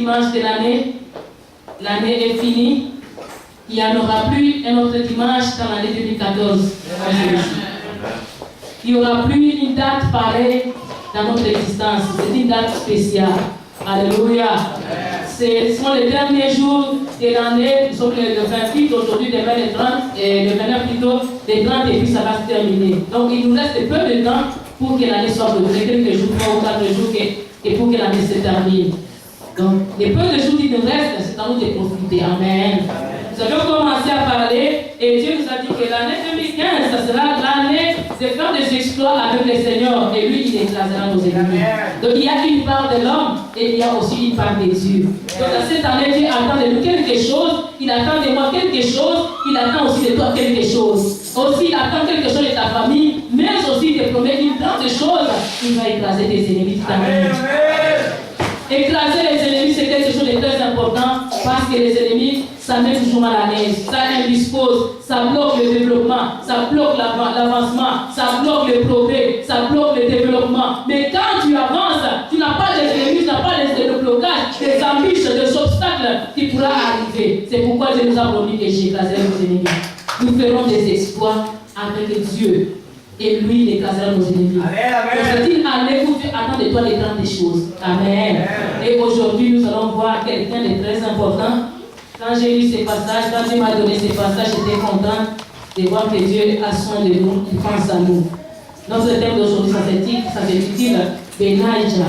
dimanche de l'année. L'année est finie. Il n'y en aura plus un autre dimanche dans l'année 2014. Il n'y aura plus une date pareille dans notre existence. C'est une date spéciale. Alléluia. Ce sont les derniers jours de l'année. Nous sommes le 28, aujourd'hui, demain le 30, et le 29 plutôt, le 30, et puis ça va se terminer. Donc il nous reste peu de temps pour que l'année soit clôturée, quelques jours, 3 ou 4 jours, et pour que l'année se termine. Donc, les peu de jours qui nous restent, c'est à nous de profiter. Amen. Nous avons commencé à parler, et Dieu nous a dit que l'année 2015, ça sera l'année de faire des exploits avec le Seigneur, et lui, il écrasera nos ennemis. Donc, il y a une part de l'homme, et il y a aussi une part de Dieu. Donc, dans cette année, Dieu attend de nous quelque chose, il attend de moi quelque chose, il attend aussi de toi quelque chose. Aussi, il attend quelque chose de ta famille, mais aussi il te promet une grande chose, il va écraser tes ennemis. Amen. Écraser les ennemis, c'est quelque chose de très important parce que les ennemis, ça met toujours mal à l'aise, ça indispose, ça bloque le développement, ça bloque l'avancement, ça bloque le progrès, ça bloque le développement. Mais quand tu avances, tu n'as pas d'ennemis, tu n'as pas de blocage, des embûches, des obstacles qui pourront arriver. C'est pourquoi Dieu nous a promis que j'écraserai nos ennemis. Nous ferons des exploits avec Dieu. Et lui, il écrasera nos ennemis. C'est-à-dire, en écoute, attends de toi les grandes choses. Amen. Et aujourd'hui, nous allons voir quelqu'un de très important. Quand j'ai lu ces passages, quand Dieu m'a donné ces passages, j'étais content de voir que Dieu a soin de nous, il pense à nous. Notre thème d'aujourd'hui, ça s'intitule Benaïja,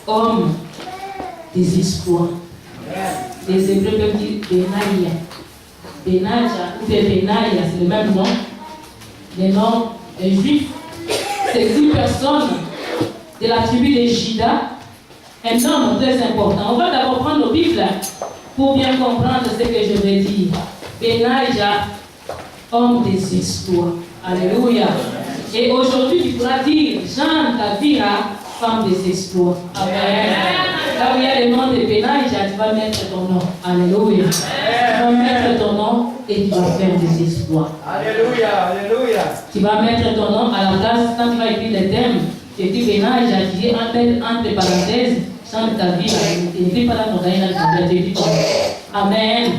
homme des exploits. Les Hébreux peuvent dire Benaïa. Benaïja ou Benaïa, c'est le même nom. Le nom juif, c'est 10 personnes de la tribu de Juda, un homme très important. On va d'abord prendre nos Bibles pour bien comprendre ce que je vais dire. Benaïja, homme des exploits. Alléluia. Et aujourd'hui, tu pourras dire Jean Davira, femme des exploits. Amen. Là où il y a le nom de Benaïja, tu vas mettre ton nom. Alléluia. Tu vas mettre ton nom et tu vas faire des exploits. Alléluia, alléluia. Tu vas mettre ton nom à la place, quand tu vas écrire le thème, tu écris Benaïja, tu dis entre parenthèses, Jean Davira. Tu n'écris pas dans ton cahier, tu écris ton nom. Amen.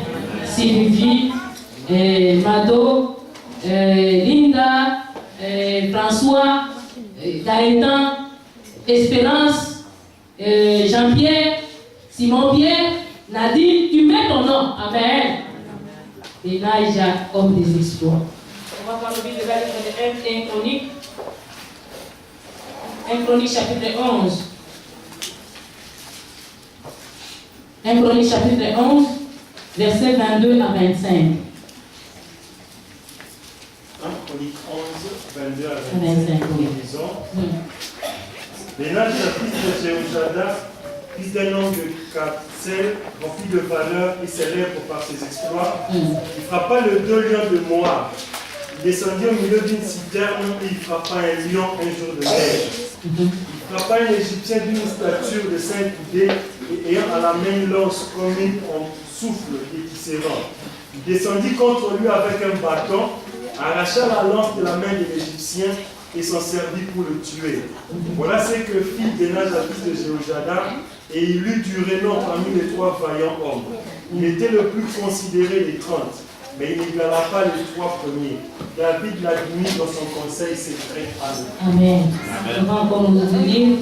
Sylvie, Mado, Linda, François, Gaëtan, Espérance, Jean-Pierre, Simon-Pierre, Nadine, tu mets ton nom. Amen. Benaïja, homme des exploits. On va voir le livre de 1 Chronique. 1 Chronique chapitre 11. 1 Chronique chapitre 11, versets 22 à 25. 1 Chronique 11, 22 à 25. Oui. Disons. Benaïja, fils de Jéhoiada, fils d'un homme de Katsel, rempli de valeur et célèbre par ses exploits, il frappa le 2 lions de Moab. Il descendit au milieu d'une citerne et il frappa un lion un jour de neige. Il frappa un Égyptien d'une stature de 5 coudées et ayant à la main l'os comme en souffle et qui s'évent. Il descendit contre lui avec un bâton, arracha la lance de la main de l'Égyptien et s'en servit pour le tuer. Voilà ce que fit Benaïja, fils de Jéhoiada, et il eut du renom parmi les 3 vaillants hommes. Il était le plus considéré des 30, mais il n'égala pas les 3 premiers. David l'admit dans son conseil secret à nous. Amen. On va encore nous lire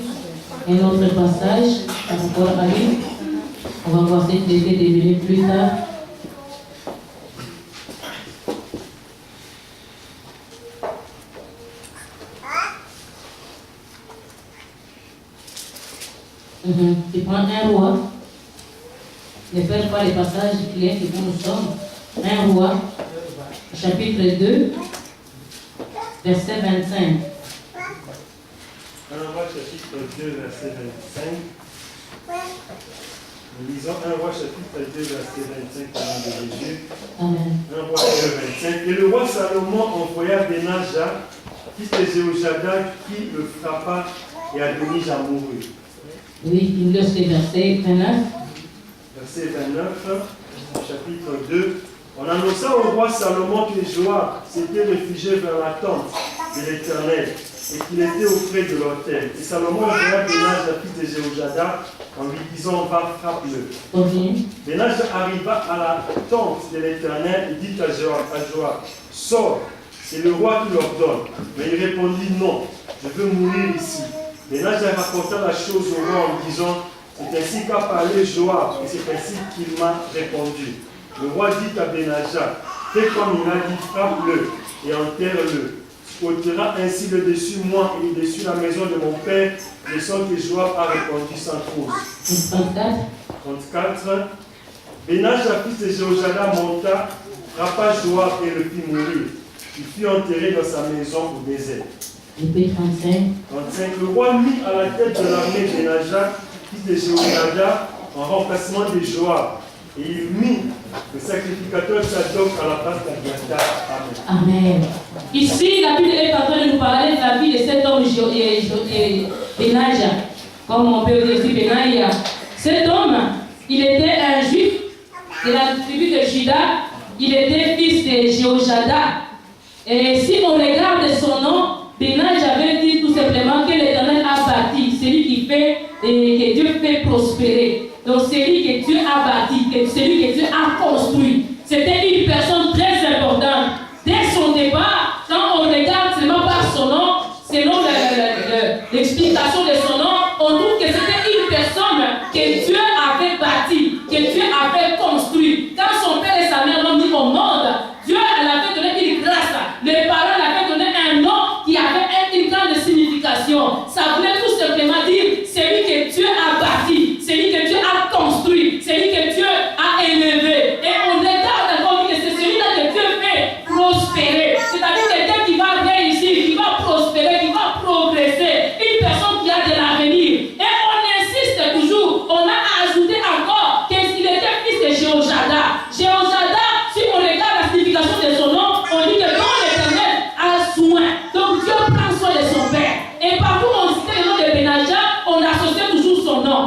un autre passage par rapport à lui. On va voir ce qui était devenu plus tard. Tu prends un roi, ne fais pas les passages clairs que nous sommes. Un roi, chapitre 2, verset 25. Un roi, chapitre 2, verset 25. Nous lisons 1 roi, chapitre 2, verset 25, au nom de Jésus. Amen. 1 roi 2, 25. Et le roi Salomon envoya Benaïja, fils de Jéhoiada, qui le frappa et Adonija mourut. Oui, il laisse le verset 29. Verset 29, chapitre 2. On annonça au roi Salomon que Joab s'était réfugié vers la tente de l'Éternel et qu'il était auprès de l'autel. Et Salomon envoya Benaj, la fille de Jéhojada, en lui disant, va, frappe-le. Benaj arriva à la tente de l'Éternel et dit à Joab, sors, c'est le roi qui l'ordonne. Mais il répondit, non, je veux mourir ici. Benaj raconta la chose au roi en disant, c'est ainsi qu'a parlé Joab, et c'est ainsi qu'il m'a répondu. Le roi dit à Benaja, fais comme il a dit, frappe-le et enterre-le. Ôtera ainsi le dessus moi et le dessus la maison de mon père, de sorte que Joab a répondu sans cause. 34. Benaja, fils de Jéhojada, monta, frappa Joab et le fit mourir. Il fut enterré dans sa maison au désert. 35. Le roi mit à la tête de l'armée Benaja, fils de Jéhojada, en remplacement de Joab. Et il mit le sacrificateur Zadok à la place d'Abiathar. Amen. Amen. Ici, la Bible est en train de nous parler de la vie de cet homme Benaja, comme on peut dire ici Benaïa. Cet homme, il était un juif de la tribu de Juda, il était fils de Jéhojada. Et si on regarde son nom, Benaja avait dit tout simplement que l'Éternel a bâti, celui qui fait et que Dieu fait prospérer. Donc celui que Dieu a bâti, celui que Dieu a construit. C'était une personne très importante. Dès son départ, quand on regarde seulement par son nom, selon l'explication de son nom, on trouve que c'était une personne que Dieu avait bâti, que Dieu avait construit. Quand son père et sa mère l'ont mis au monde, Dieu avait donné une grâce. Les parents lui avaient donné un nom qui avait une grande signification. Ça voulait tout simplement dire celui que Dieu a bâti, celui que Dieu a construit, celui que Dieu a élevé. Et on regarde encore que c'est celui-là que Dieu fait prospérer. C'est-à-dire quelqu'un qui va réussir, qui va prospérer, qui va progresser. Une personne qui a de l'avenir. Et on insiste toujours, on a ajouté encore qu'il était fils de Jéhojada. Jéhojada, si on regarde la signification de son nom, on dit que quand l'Éternel a soin. Donc Dieu prend soin de son père. Et partout où on citait le nom de Benaja, on associait toujours son nom.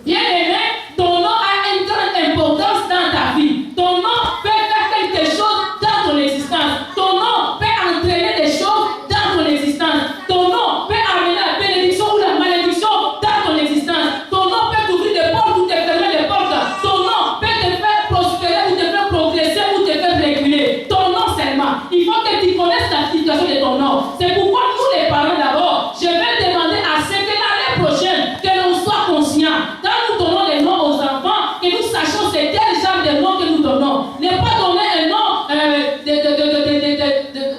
Bien aimé, ton nom a une grande importance dans ta vie. Ton nom peut faire quelque chose dans ton existence. Ton nom peut entraîner des choses dans ton existence. Ton nom peut amener la bénédiction ou la malédiction dans ton existence. Ton nom peut t'ouvrir des portes ou te fermer des portes. Ton nom peut te faire prospérer ou te faire progresser ou te faire réguler. Ton nom seulement. Il faut que tu connaisses la situation de ton nom. C'est pourquoi nous les parents d'abord, je vais demander à ce que l'année prochaine, que l'on soit conscient. Quand nous donnons des noms aux enfants, que nous sachions c'est quel genre de nom que nous donnons. Ne pas donner un nom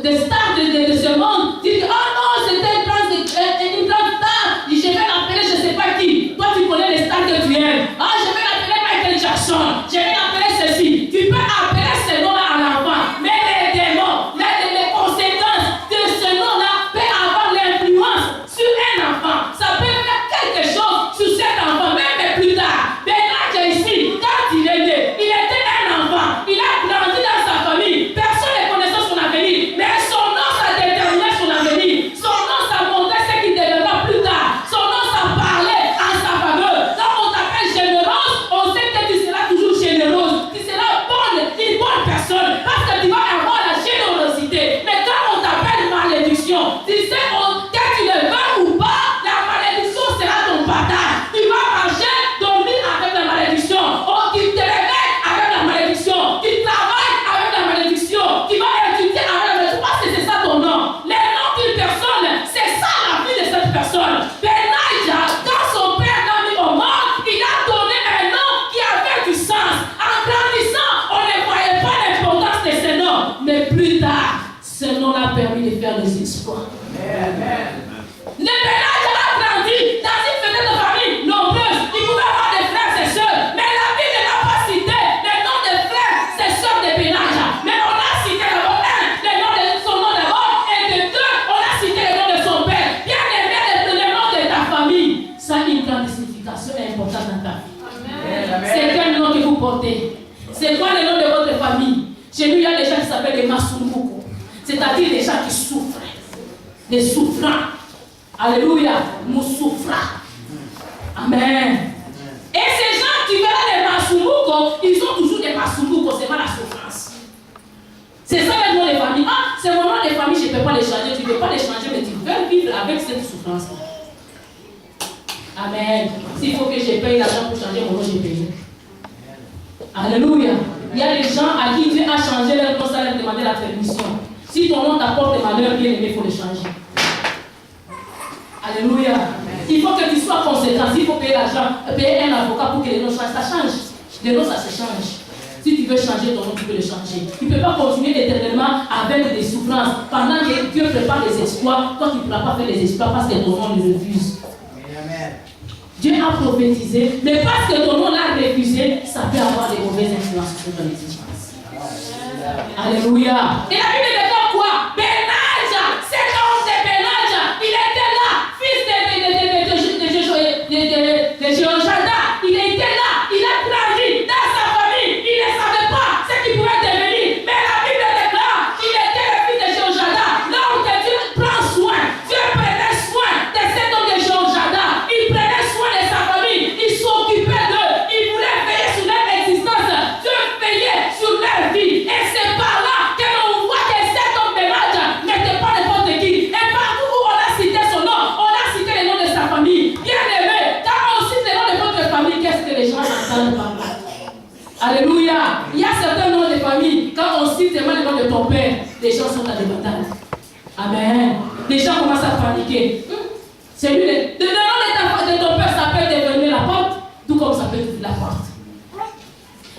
de star de ce monde. Dire que, oh non, c'était une grande star. Je vais l'appeler je ne sais pas qui. Toi, tu connais les stars que tu aimes. Ah, je vais l'appeler Michael Jackson. Je vais l'appeler ceci. Tu peux appeler ce nom-là à l'enfant. Mais les démons, les conséquences de ce nom-là peuvent avoir l'influence sur un enfant. Ça peut faire quelque chose sur cet enfant, même plus tard. Benaja ici, quand il est né, il était un enfant. Il a grandi dans sa famille. Personne ne connaissait son avenir. Mais son nom, ça déterminait son avenir. Son nom, ça montrait ce qu'il deviendra plus tard. Son nom, ça parlait en sa faveur. Quand on t'appelle généreuse, on sait que tu seras toujours généreuse. Tu seras une bonne personne. Parce que tu vas avoir la générosité. Mais quand on t'appelle malédiction, tu sais, que tu le veux ou pas, la malédiction sera ton partage. Tu vas marcher, dormir avec la malédiction. Tu te réveilles avec la malédiction. Tu travailles avec la malédiction. Tu vas étudier avec la malédiction. Parce que c'est ça ton nom. Le nom d'une personne, c'est ça la vie de cette personne. Benaja, quand son père l'a mis au monde, il a donné un nom qui avait du sens. En grandissant, on ne voyait pas l'importance de ce nom. Mais plus tard, ce nom a permis de faire des exploits. Le Benaja a grandi dans une fenêtre de famille nombreuse. Il pouvait avoir des frères et sœurs. Mais la Bible n'a pas cité le nom des frères et sœurs de Benaja. Mais on a cité d'abord le nom de son nom d'abord. Et de deux, on a cité le nom de son père. Bien aimé, le nom de ta famille. Ça a une grande signification et importance dans ta vie. C'est quel nom que vous portez? C'est quoi le nom de votre famille? Chez nous, il y a des gens qui s'appellent les Masumbuko. C'est-à-dire des gens qui souffrent. Des souffrants. Alléluia. Nous souffrons. Amen. Et ces gens qui veulent les Masumbuko, ils ont toujours des Masumbuko. C'est pas la souffrance. C'est ça le nom des familles. Ah, c'est mon nom de famille, je ne peux pas les changer. Tu ne peux pas les changer, mais tu veux vivre vivre avec cette souffrance-là. Amen. S'il faut que je paye l'argent pour changer mon nom, j'ai payé. Alléluia. Il y a des gens à qui Dieu a changé leur nom sans leur demander la permission. Si ton nom t'apporte des malheurs, bien aimé, il faut le changer. Alléluia. Il faut que tu sois conséquent. S'il faut payer l'argent, payer un avocat pour que les noms changent, ça change. Les noms, ça se change. Si tu veux changer ton nom, tu peux le changer. Tu ne peux pas continuer éternellement avec des souffrances. Pendant que Dieu prépare des exploits, toi tu ne pourras pas faire des exploits parce que ton nom le refuse. Amen. Dieu a prophétisé, mais parce que ton nom l'a refusé, ça peut avoir des mauvaises influences sur ton existence. Alléluia. Et la Bible dit quoi? Benadja, cet homme de Benadja, il était là, fils de Jéhoiada, il était là, il a grandi dans sa famille, il ne savait pas ce qu'il pouvait devenir, mais la Bible déclare qu'il était le fils de Jéhoiada. Là où Dieu prend soin, Dieu prenait soin de cet homme de Jéhoiada, il prenait soin de sa famille, il s'occupait d'eux, il voulait veiller sur leur existence, Dieu veillait sur leur vie, et c'est par là que l'on voit que cet homme de Benadja n'était pas n'importe qui, et partout où on a cité son nom, on a cité le nom de sa famille. Bien aimé, quand on cite le nom de votre famille, qu'est-ce que les gens entendent par là? Alléluia. Il y a certains noms de famille, quand on cite le nom de ton père, les gens sont dans des batailles. Amen. Les gens commencent à paniquer. C'est lui, le nom de ton père, ça peut devenir la porte, tout comme ça peut devenir la porte.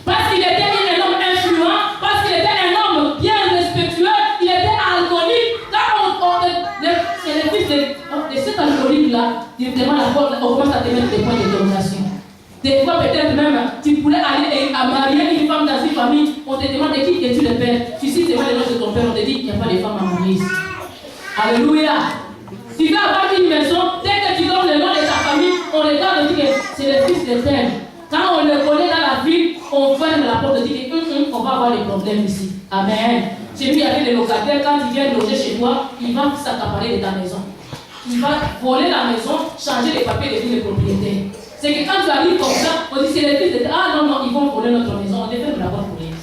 Parce qu'il était un homme influent, parce qu'il était un homme bien respectueux, il était alcoolique. Quand c'est le fils de cet alcoolique-là, directement la porte, on commence à te mettre des points de domination. Des fois, peut-être même, tu pourrais aller à marier une femme dans une famille, on te demande de qui es-tu le père. Tu cites le nom de ton père, on te dit qu'il n'y a pas de femme à marier. Alléluia. Tu vas avoir une maison, dès que tu donnes le nom de ta famille, on regarde et dit que c'est le fils de tel. Quand on le connaît dans la ville, on ferme la porte et dit qu'on va avoir des problèmes ici. Amen. Chez lui, il y avait des locataires, quand il vient loger chez toi, il va s'accaparer de ta maison. Il va voler la maison, changer les papiers de tous les propriétaires. C'est que quand tu arrives comme ça, on dit c'est les fils de ah non, ils vont voler notre maison, on te ferme la porte pour rien.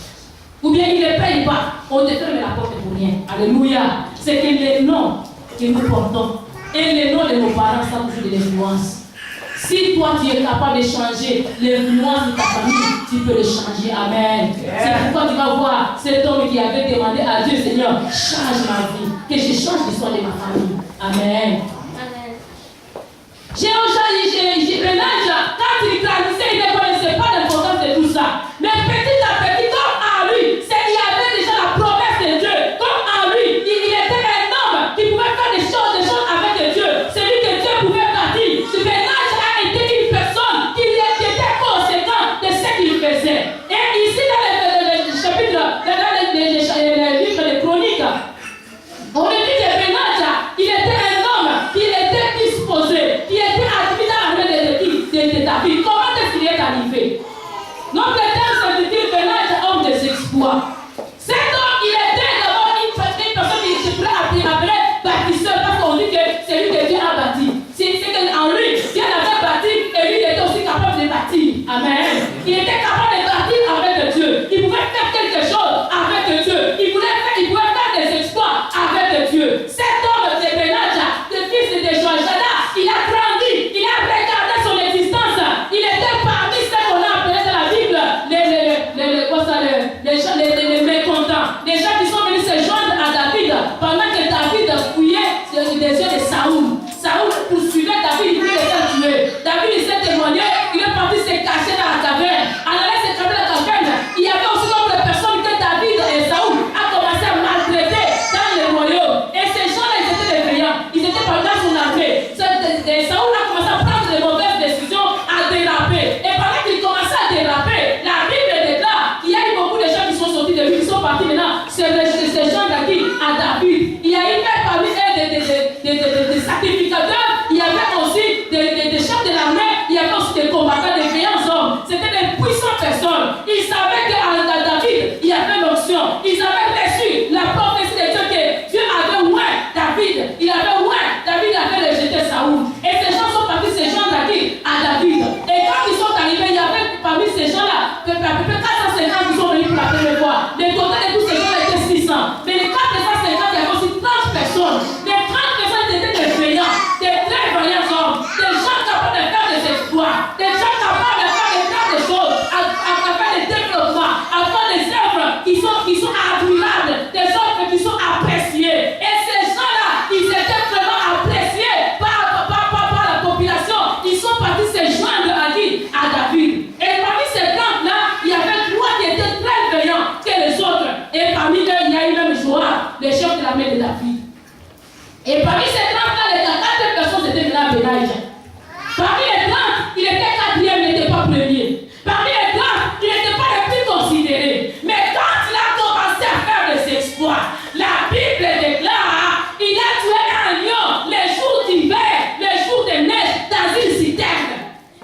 Ou bien ils ne payent pas, on te ferme la porte pour rien. Alléluia. C'est que les noms que nous portons et les noms de nos parents, ça toujours de l'influence. Si toi tu es capable de changer l'influence de ta famille, tu peux le changer. Amen. C'est pourquoi tu vas voir cet homme qui avait demandé à Dieu, Seigneur, change ma vie, que je change l'histoire de ma famille. Amen. Benadja, quand il grandissait, il ne connaissait pas l'importance de tout ça. Mais petit à petit, comme en lui, il y avait déjà la promesse de Dieu. Comme en lui, il était un homme qui pouvait faire des choses avec Dieu. Celui que Dieu pouvait bâtir. Benadja a été une personne qui était conséquente de ce qu'il faisait. Et ici, dans le chapitre, dans le livre de Chroniques, on dit que Benadja, il était un homme qui était disposé, qui était admis dans l'armée de David. Comment est-ce qu'il est arrivé? Notre terme s'intitule Benadja, homme des exploits. Cet homme, il était d'abord une personne qui se pourrait appeler bâtisseur, parce qu'on dit que c'est lui que Dieu a bâti. C'est qu'en lui, Dieu l'avait bâti et lui, il était aussi capable de bâtir. Amen. Il était capable de bâtir avec Dieu. Il pouvait faire quelque chose avec Dieu. Il pouvait faire des exploits avec Dieu. Cet homme de Benadja, le fils de Jéhoiada, il a grandi, il a regardé son existence. Il était parmi ceux qu'on a appelé dans la Bible les mécontents. Les gens qui sont venus se joindre à David pendant que David fouillait des yeux de Saoul. Saoul poursuivait David, il voulait le faire tuer. David, il s'est témoigné, il est parti se cacher dans la caverne. En allant l'armée de David. Et parmi ces 30-là, les 4 personnes étaient là à Benaïja. Parmi les 30, il était 4e, il n'était pas premier. Parmi les 30, il n'était pas le plus considéré. Mais quand il a commencé à faire des exploits, la Bible déclare, il a tué un lion les jours d'hiver, les jours de neige dans une citerne.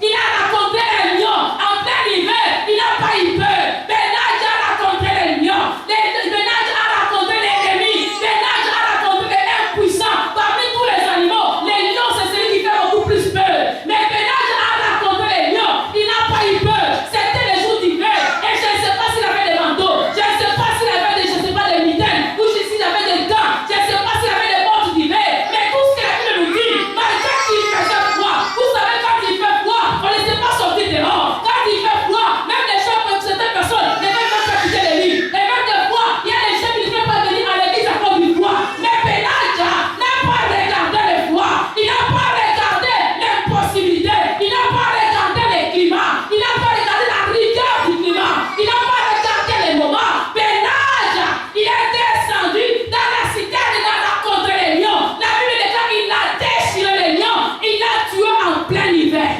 Il a rencontré un lion en plein hiver, il n'a pas eu peur. Benaïja a rencontré le lion. Benaïja a rencontré l'ennemi. Benaïja a rencontré l'impuissant. Parmi tous les animaux, les lions, c'est celui qui fait beaucoup plus peur. Mais Benaïja a rencontré les lions. Il n'a pas eu peur. C'était les jours d'hiver. Et je ne sais pas s'il avait des manteaux. Je ne sais pas s'il avait des, je sais pas, des mitaines. Ou s'il avait des gants. Je ne sais pas s'il avait des bottes d'hiver. Mais tout ce que la Bible nous dit, malgré qu'il faisait froid, vous savez, quand il fait froid, on ne laissait pas sortir dehors. Quand il fait froid, même les gens, certaines personnes, ne veulent pas faire quitter les lits. Et même des fois, il y a des gens qui ne veulent pas venir à l'église à cause du froid. Mais Benaïja n'a pas regardé le froid. Il n'a pas regardé l'impossibilité. Il n'a pas regardé les climats. Il n'a pas regardé la rigueur du climat. Il n'a pas regardé les moments. Benaïja, il est descendu dans la citerne, il a rencontré les lions. La Bible déclare qu'il a déchiré les lions. Il a tué en plein hiver.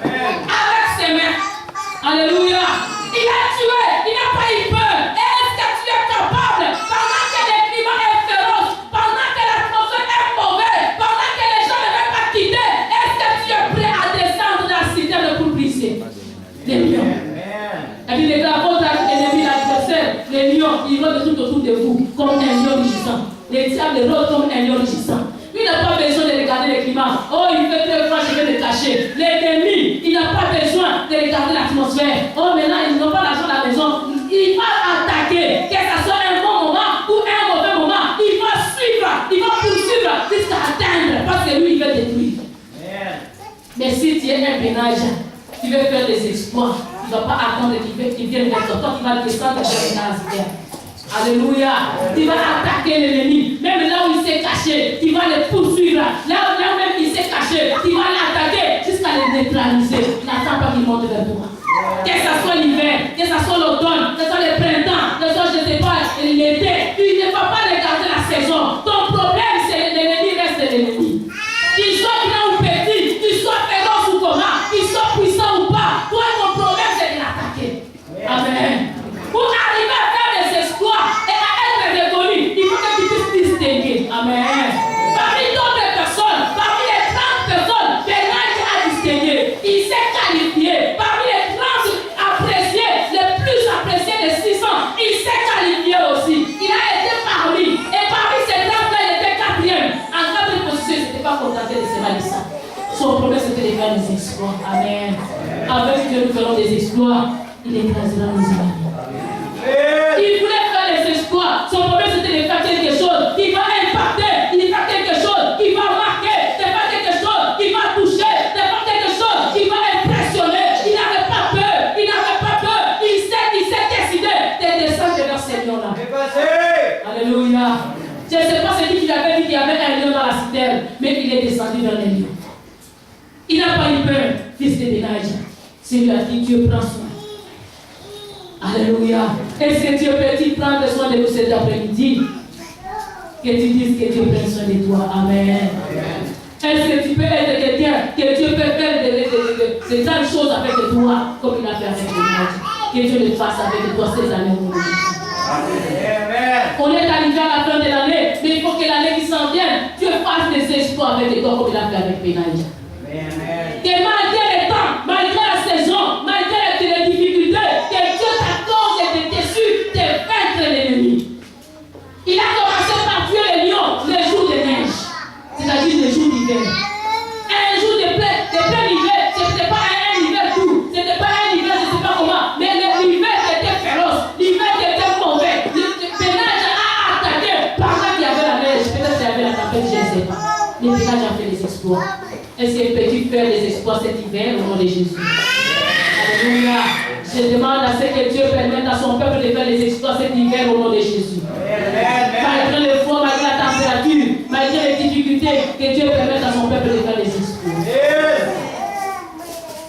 Avec ses mains. Alléluia. Il a tué. Il n'a pas eu peur. Est-ce que tu es capable, pendant que le climat est féroce, pendant que l'atmosphère est mauvaise, pendant que les gens ne veulent pas quitter, est-ce que tu es prêt à descendre dans la citerne pour briser les lions? Et puis les gars, votre ennemi, l'adversaire, les lions, ils rôdent tout autour de vous comme un lion rugissant. Les diables rôdent comme un lion rugissant. Il n'a pas besoin de regarder le climat. Oh, il fait très froid, je vais le cacher. L'ennemi, il n'a pas besoin de regarder l'atmosphère. Oh, maintenant, ils n'ont pas l'argent à la maison. Il va attaquer, que ce soit un bon moment ou un mauvais moment. Il va suivre, il va poursuivre jusqu'à atteindre. Parce que lui, il veut détruire. Mais si tu es un Benaïja, tu veux faire des exploits, tu ne vas pas attendre qu'il vienne vers toi. Toi, tu vas descendre vers la citerne. Alléluia. Tu vas attaquer l'ennemi. Même là où il s'est caché, tu vas le poursuivre. Là où même il s'est caché, tu vas l'attaquer jusqu'à le neutraliser. N'attends pas qu'il monte vers toi. Que ce soit l'hiver, que ce soit l'automne, que ce soit le printemps, que ce soit, je ne sais pas, l'été. Tu ne vas pas regarder la saison. Ton problème, c'est l'ennemi reste l'ennemi. Qu'il soit grand ou petit, qu'il soit féroce ou comment, qu'il soit puissant ou pas, toi, ton problème, c'est de l'attaquer. Amen. Pour arriver à faire des exploits et à être reconnu, il faut que tu puisses distinguer. Amen. Parmi d'autres personnes, parmi les 30 personnes, Benaïja a distingué. Il s'est qualifié. Parmi les 30 appréciés, les plus appréciés des 600, il s'est qualifié aussi. Il a été parmi. Et parmi ces 30-là, il était 4e. En 4e position, il n'était pas contenté de se ça. Son problème, c'était de faire des exploits. Amen. Avec Dieu, nous ferons des exploits. Il écrasera nos ennemis. Il voulait faire des exploits. Son problème c'était de faire quelque chose qui va impacter, il fait quelque chose qui va marquer, de faire quelque chose qui va toucher, de faire quelque chose qui va impressionner. Il n'avait pas peur, il n'avait pas peur. Il s'est décidé de descendre vers ces lions-là. Alléluia. Je ne sais pas ce qu'il avait dit qu'il y avait un lion dans la citerne, mais il est descendu vers les lions. Il n'a pas eu peur, fils de Benaïja. C'est lui à qui Dieu prend soin. Alléluia. Est-ce que Dieu peut-il prendre soin de nous cet après-midi? Que tu dises que Dieu prenne soin de toi. Amen. Est-ce que tu peux être quelqu'un que Dieu peut faire de grandes choses avec toi comme il a fait avec Benaïja? Que Dieu le fasse avec toi ces années. On est arrivé à la fin de l'année, mais il faut que l'année qui s'en vienne, Dieu fasse des exploits avec toi comme il a fait avec Benaïja. Que malgré le temps, malgré la saison, malgré les difficultés, que Dieu t'accorde d'être déçu, de vaincre l'ennemi. Il a commencé par tuer les lions les jours de neige, c'est-à-dire les jours d'hiver. Un jour de plein hiver, ce n'était pas un hiver doux, ce n'était pas un hiver, je ne sais pas comment, mais l'hiver était féroce, l'hiver était mauvais. Benaïja a attaqué pendant qu'il y avait la neige, peut-être qu'il y avait la tempête, je ne sais pas. Mais Benaïja a fait des exploits. Est-ce qu'il peut faire des exploits cet hiver au nom de Jésus? Alléluia. Je demande à ce que Dieu permette à son peuple de faire des exploits cet hiver au nom de Jésus. Malgré le froid, malgré la température, malgré les difficultés, que Dieu permette à son peuple de faire des exploits.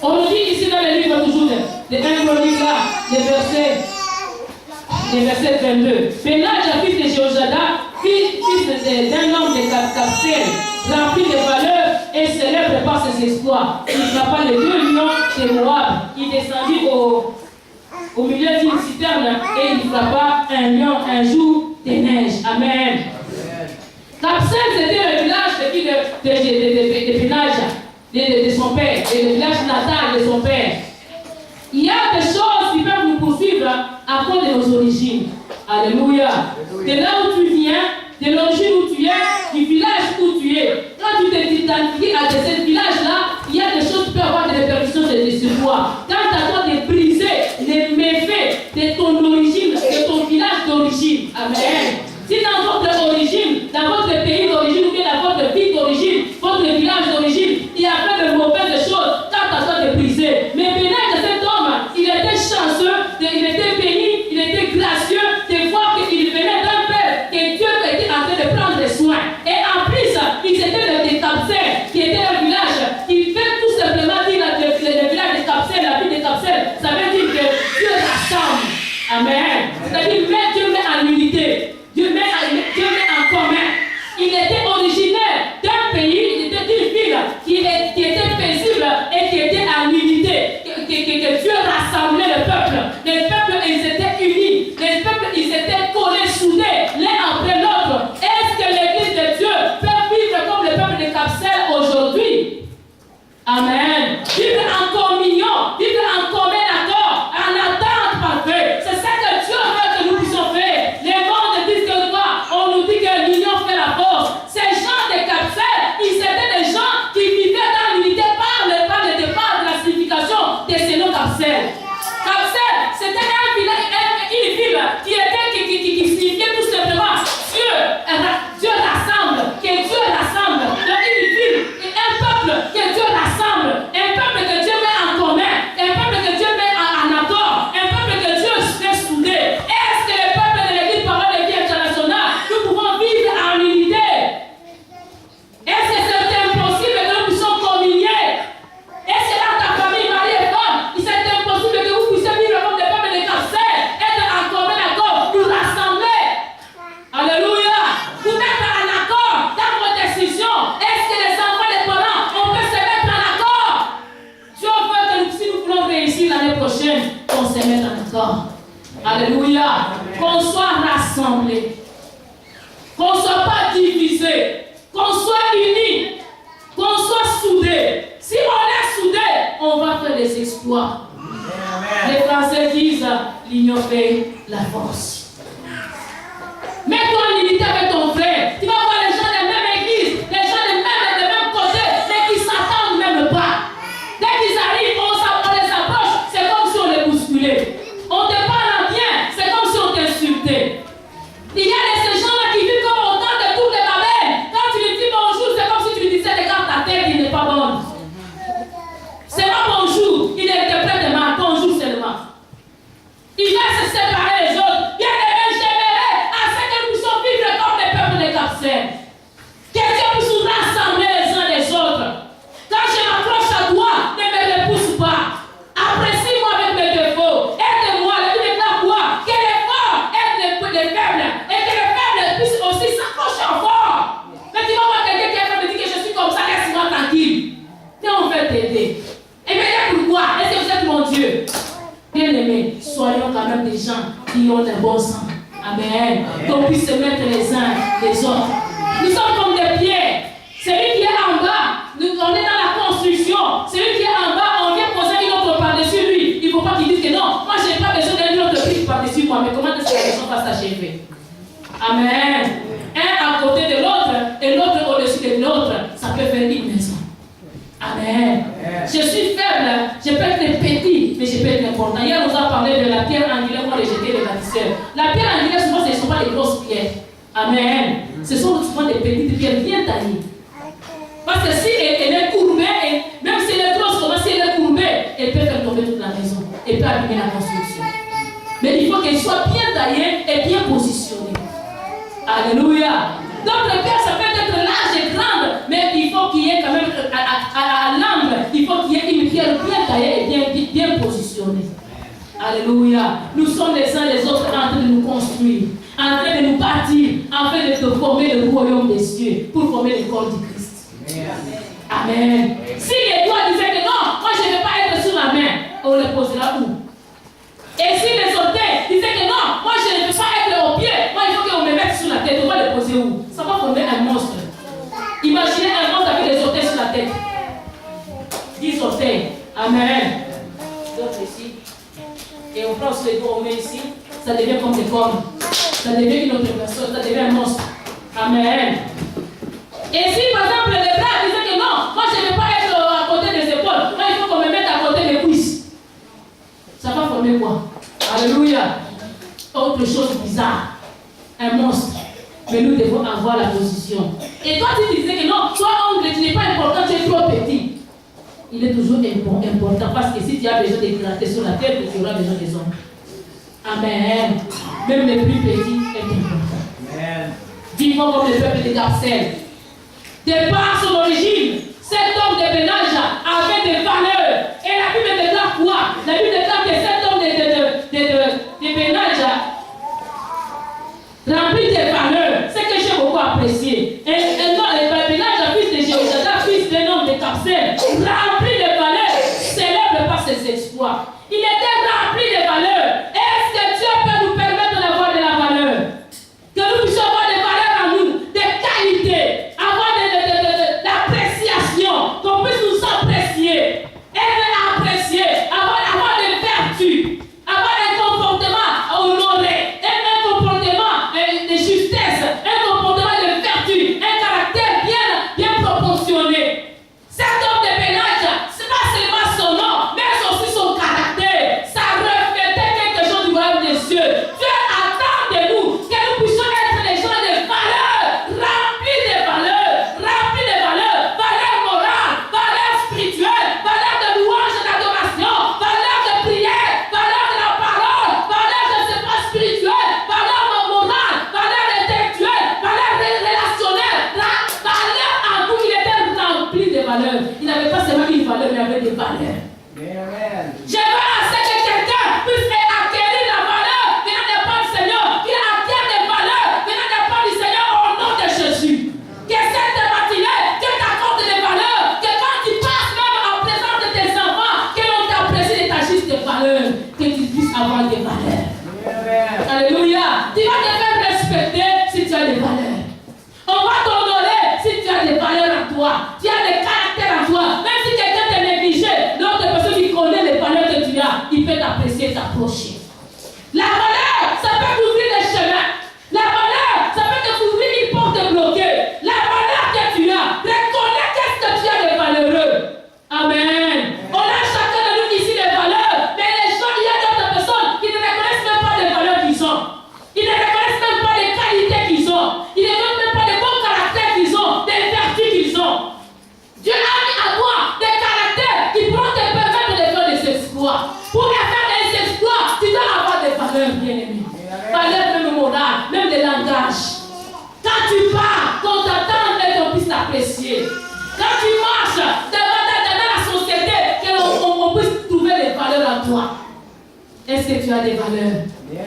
On nous dit ici dans le livre toujours de 1 Chronique là, les versets 22. Benaïja, fils de Jéhoiada, fit ses exploits. Il ne fera pas les 2 lions de Moab. Il descendit au milieu d'une citerne et il ne fera pas un lion un jour des neiges. Amen. Capsel, c'était le village de Pénage, de son père, et le village natal de son père. Il y a des choses qui peuvent nous poursuivre à cause de nos origines. Alléluia. De là où tu viens, de l'origine où tu es, du village où tu es. Quand tu t'identifies à ce village-là, il y a des choses qui peuvent avoir des répercussions sur toi. Quand à toi de briser les méfaits de ton origine, de ton village d'origine. Amen. Si dans votre origine, dans votre pays d'origine ou bien dans votre ville d'origine, votre village d'origine, il y a plein de mauvaises choses, quand à toi de briser. Mais Pénage de cet homme, il était chanceux, il était béni, il était gracieux de voir qu'il venait d'un père que Dieu était en train de prendre soin. Et en plus, ils étaient des Capsel, qui était un village qui fait tout simplement dire le village de Capsel, la ville de Capsel, ça veut dire que Dieu rassemble. Amen. C'est-à-dire que Dieu met en unité. Dieu met en commun. Il était originaire d'un pays, il était d'une ville qui était paisible et qui était en unité. Que Dieu rassemblait le peuple. Les peuples, ils étaient unis. Les peuples, ils étaient collés, soudés, l'un après l'autre. Est-ce que l'église de Dieu peut vivre comme le peuple de Capsel aujourd'hui? Amen. Vivre en communion, vivre en commun accord, en attente parfaite. C'est ça que Dieu veut que nous puissions faire. Les mondes disent que quoi? On nous dit que l'union fait la force. Ces gens de Capsel, ils étaient des gens qui vivaient dans l'unité par le départ de la signification de ces noms Capsel. Capsel, c'était un village, une ville qui signifiait tout simplement Dieu rassemble, que Dieu rassemble. Donc une ville, un peuple que Dieu rassemble, un peuple que Dieu met en commun, un peuple que Dieu met en accord, un peuple que Dieu fait souder. Est-ce que le peuple de l'Église Parole de Vie internationale, nous pouvons vivre en unité? Est-ce que c'est impossible que nous puissions communier? Est-ce que dans ta famille, mari et femme, c'est impossible que vous puissiez vivre comme des peuples de Capsel, être en commun accord, nous rassembler? Alléluia! Vous mettre en accord dans vos décisions. Est-ce que les enfants, les parents, on peut se mettre en accord? Dieu veut que si nous voulons réussir l'année prochaine, qu'on se mette en accord. Alléluia! Qu'on soit rassemblés. Qu'on ne soit pas divisés. Qu'on soit unis. Qu'on soit soudés. Si on est soudés, on va faire des exploits. Les Français disent l'union fait la force. Mets-toi en unité avec ton frère. Tu vas voir les gens de la même église, les gens de même côté, mais qui ne s'attendent même pas. Dès qu'ils arrivent, on les approche, c'est comme si on les bousculait. On te parle bien, c'est comme si on t'insultait. Il y a ces gens-là qui vivent comme autant de tours de Babel. Quand tu lui dis bonjour, c'est comme si tu lui disais regarde ta tête, il n'est pas bonne. C'est pas bonjour, il interprète de mal, bonjour seulement. Il va se séparer les autres. Bien aimé, j'aimerais à ce que nous puissions vivre comme les peuples de Capsel. Que Dieu puisse nous rassembler les uns les autres. Quand je m'approche à toi, ne me repousse pas. Apprécie-moi avec mes défauts. Aide-moi, le Bible déclare quoi? Que les forts aident les faibles. Et que les faibles puissent aussi s'accrocher au fort. Mais tu vas voir quelqu'un qui est faible et dit que je suis comme ça, laisse-moi tranquille. Et on veut t'aider. Et mais pourquoi? Est-ce que vous êtes mon Dieu? Bien-aimés, soyons quand même des gens qui ont un bon sang. Amen. Qu'on puisse se mettre les uns les autres. Nous sommes comme des pierres. Celui qui est en bas, on est dans la construction. Celui qui est en bas, on vient poser une autre par-dessus lui. Il ne faut pas qu'il dise que non, moi je n'ai pas besoin d'une autre brique par-dessus moi. Mais comment est-ce que la maison va s'achever? Amen. Un à côté de l'autre et l'autre au-dessus de l'autre, ça peut faire une maison. Amen. Je suis faible, je peux être petit, mais je peux être important. Hier, on nous a parlé de la pierre angulaire pour rejeter les bâtisseurs. La pierre angulaire, souvent, ce ne sont pas les grosses pierres. Amen. Ce sont souvent des petites pierres bien taillées. Parce que si elle est courbée, et même si elle est grosse, si elle est courbée, elle peut faire tomber toute la maison. Elle peut abîmer la construction. Mais il faut qu'elle soit bien taillée et bien positionnée. Alléluia. Donc, la pierre, ça peut être large et grande, mais il faut qu'il y ait quand même à l'angle, il faut qu'il y ait une pierre bien taillée et bien positionnée. Alléluia. Nous sommes les uns les autres en train de nous construire, en train de nous bâtir, en train de former le royaume des cieux, pour former le corps du Christ. Amen. Amen. Si les doigts disaient que non, moi je ne vais pas être sur la main, on le posera où? Et si les orteils disaient que non, moi je ne veux pas être au pied, moi il faut qu'on me mette sur la tête, on va le poser où? Ça va former un monstre. Imaginez un monstre avec des orteils sur la tête. 10 orteils. Amen. D'autres ici. Et on prend sur les doigts, on met ici, ça devient comme des cornes. Ça devient une autre personne, ça devient un monstre. Amen. Et si par exemple les bras disaient que non, moi je ne veux pas être à côté des épaules, moi il faut qu'on me mette à côté des cuisses. Ça va former quoi? Alléluia. Autre chose bizarre. Un monstre. Mais nous devons avoir la position. Et toi tu disais que non, toi ongle, tu n'es pas important, tu es trop petit. Il est toujours important parce que si tu as besoin de gratter sur la terre, tu auras besoin des ongles. Amen. Même les plus petits est important. Amen. Vivons comme le peuple de Garcelles. De par son origine, cet homme de Bénage avait des valeurs. Et la Bible déclare quoi? La Bible déclare que cet homme de Bénage remplit des valeurs. C'est que j'ai beaucoup apprécié. Et Bénage, fils de Jéhoshaphat, fils d'un homme de Garcelles, rempli de valeurs, célèbre par ses exploits. Il était rempli de valeurs. Est-ce que Dieu peut nous permettre d'avoir de la valeur? Que nous puissions avoir des valeurs en nous, des qualités, avoir de l'appréciation, qu'on puisse nous apprécier, être apprécié, avoir des vertus, avoir un comportement honoré, un comportement de justesse, un comportement de vertu, un caractère bien proportionné. Cet homme de Bénage, ce n'est pas seulement son nom, mais aussi son caractère. Ça reflétait quelque chose du royaume des cieux. Dieu attend de nous que nous puissions être des gens de valeurs, remplis de valeurs, valeurs morales, valeurs spirituelles, valeurs de louange et d'adoration, valeurs de prière, valeurs de la parole, valeurs de ce pas spirituel, valeurs morales, valeurs intellectuelles, valeurs relationnelles, valeurs en tout. Il était rempli de valeurs. Il n'avait pas seulement une valeur, mais il avait des valeurs. Amen. Je veux assez que quelqu'un puisse acquérir la valeur venant de part du Seigneur, qu'il acquiert des valeurs venant de part du Seigneur au nom de Jésus. Que cette matinée, Dieu t'accorde des valeurs, que quand tu passes même en présence de tes enfants, que l'on t'apprécie de ta juste valeur, que tu puisses avoir des valeurs. Amen. Alléluia. Tu vas te faire respecter si tu as des valeurs. On va t'honorer si tu as des valeurs en toi. Tu as des caractères en toi. Même si quelqu'un t'a négligé, l'autre personne qui connaît les valeurs que tu as, il peut t'apprécier et t'approcher. La valeur, ça peut t'ouvrir les chemins. La valeur, ça peut t'ouvrir une porte bloquée. La valeur que tu as, reconnais qu'est-ce que tu as de valeureux. Amen. On a chacun de nous ici des valeurs, mais les gens, il y a d'autres personnes qui ne reconnaissent même pas les valeurs qu'ils ont. Ils ne reconnaissent même pas les qualités qu'ils ont. Ils ne reconnaissent même pas les bons caractères qu'ils ont, les vertus qu'ils ont. Dieu a mis à toi des caractères qui pourront te permettre de faire des exploits. Pour faire des exploits, tu dois avoir des valeurs, bien-aimées. Valeurs même morales, même des langages. Quand tu pars, qu'on t'attende et qu'on puisse t'apprécier. Quand tu marches dans la société, qu'on puisse trouver des valeurs en toi. Est-ce que tu as des valeurs?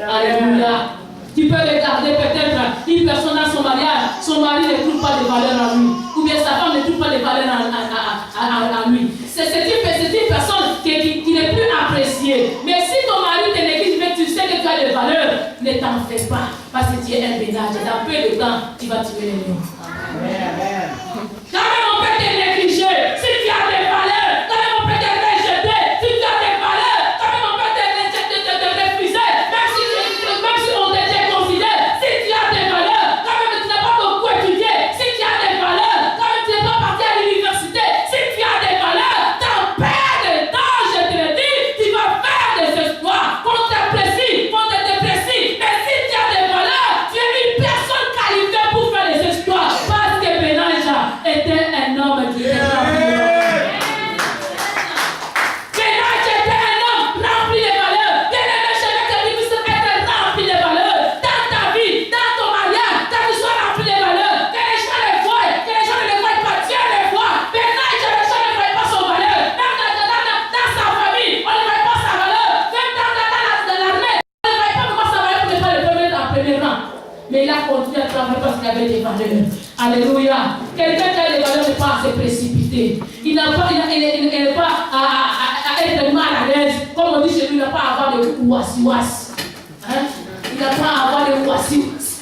Alléluia. Tu peux regarder peut-être une personne dans son mariage, son mari ne trouve pas de valeur en lui, ou bien sa femme ne trouve pas de valeur en lui. C'est une personne qui n'est plus appréciée. Mais si ton mari te néglige, mais tu sais que tu as des valeurs, ne t'en fais pas, parce que tu es un Bénage. Dans peu de temps, tu vas tuer les lions. Amen. Quand même on peut te négliger, si tu as des valeurs, quand même on peut te rejeter, si tu as des valeurs, quand même on peut te refuser, même si on te considère, si tu as des valeurs, quand même tu n'as pas beaucoup étudié, si tu as des valeurs, quand même tu n'es pas parti à l'université, si tu as des valeurs, dans peu de temps, je te le dis, tu vas faire des exploits, qu'on t'apprécie, qu'on te déprécie, mais si tu as des valeurs, tu es une personne qualifiée pour faire des exploits, parce que parce qu'il avait des valeurs. Alléluia. Quelqu'un qui a des valeurs n'est pas à se précipiter. Il n'est pas à être mal à l'aise. Comme on dit chez lui, il n'a pas à avoir de ouassi-ouassi. Hein? Il n'a pas à avoir de ouassi-ouassi.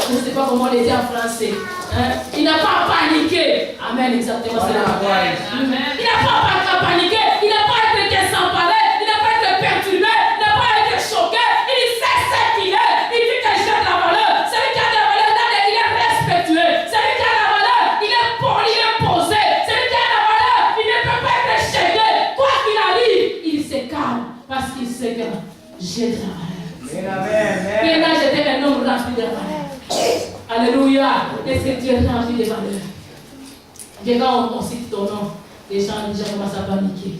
Je ne sais pas comment le dire en français. Hein? Il n'a pas à paniquer. Amen, exactement, c'est la parole. Il n'a pas à paniquer. Il n'a pas à être désemparé. Il n'a pas à être perturbé. Il n'a pas à être choqué. Il sait ce qu'il est. Il dit que j'ai de la valeur. Celui qui a de la valeur, il est respectueux. Celui qui a de la valeur, il est poli, il est posé. Celui qui a de la valeur, il ne peut pas être choqué. Quoi qu'il arrive, il se calme. Parce qu'il sait que j'ai de la valeur. Et là, j'étais un homme rempli de la valeur. Alléluia. Est-ce que tu es rempli de valeur? Et quand on cite ton nom, les gens commencent à paniquer.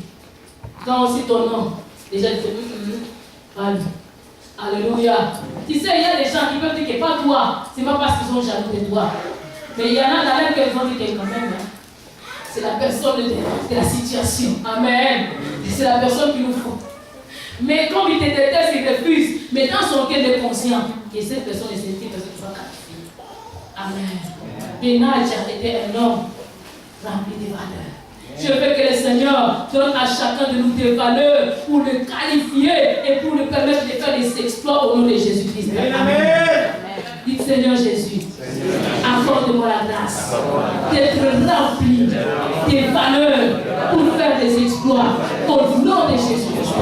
Quand on cite ton nom, les gens disent Alléluia. Tu sais, il y a des gens qui peuvent dire que pas toi, c'est pas parce qu'ils sont jaloux de toi. Mais il y en a dans l'air qui vont dire que quand même, c'est la personne de la situation. Amen. C'est la personne qu'il nous faut. Mais comme il te déteste, il refuse. Mais dans son cœur, il est conscient que cette personne est cette personne qui va qualifier. Amen. Benadja était un homme rempli de valeurs. Je veux que le Seigneur donne à chacun de nous des valeurs pour le qualifier et pour lui permettre de faire des exploits au nom de Jésus-Christ. Amen. Dites Seigneur Jésus, accorde-moi la grâce d'être rempli des valeurs pour faire des exploits au nom de Jésus-Christ.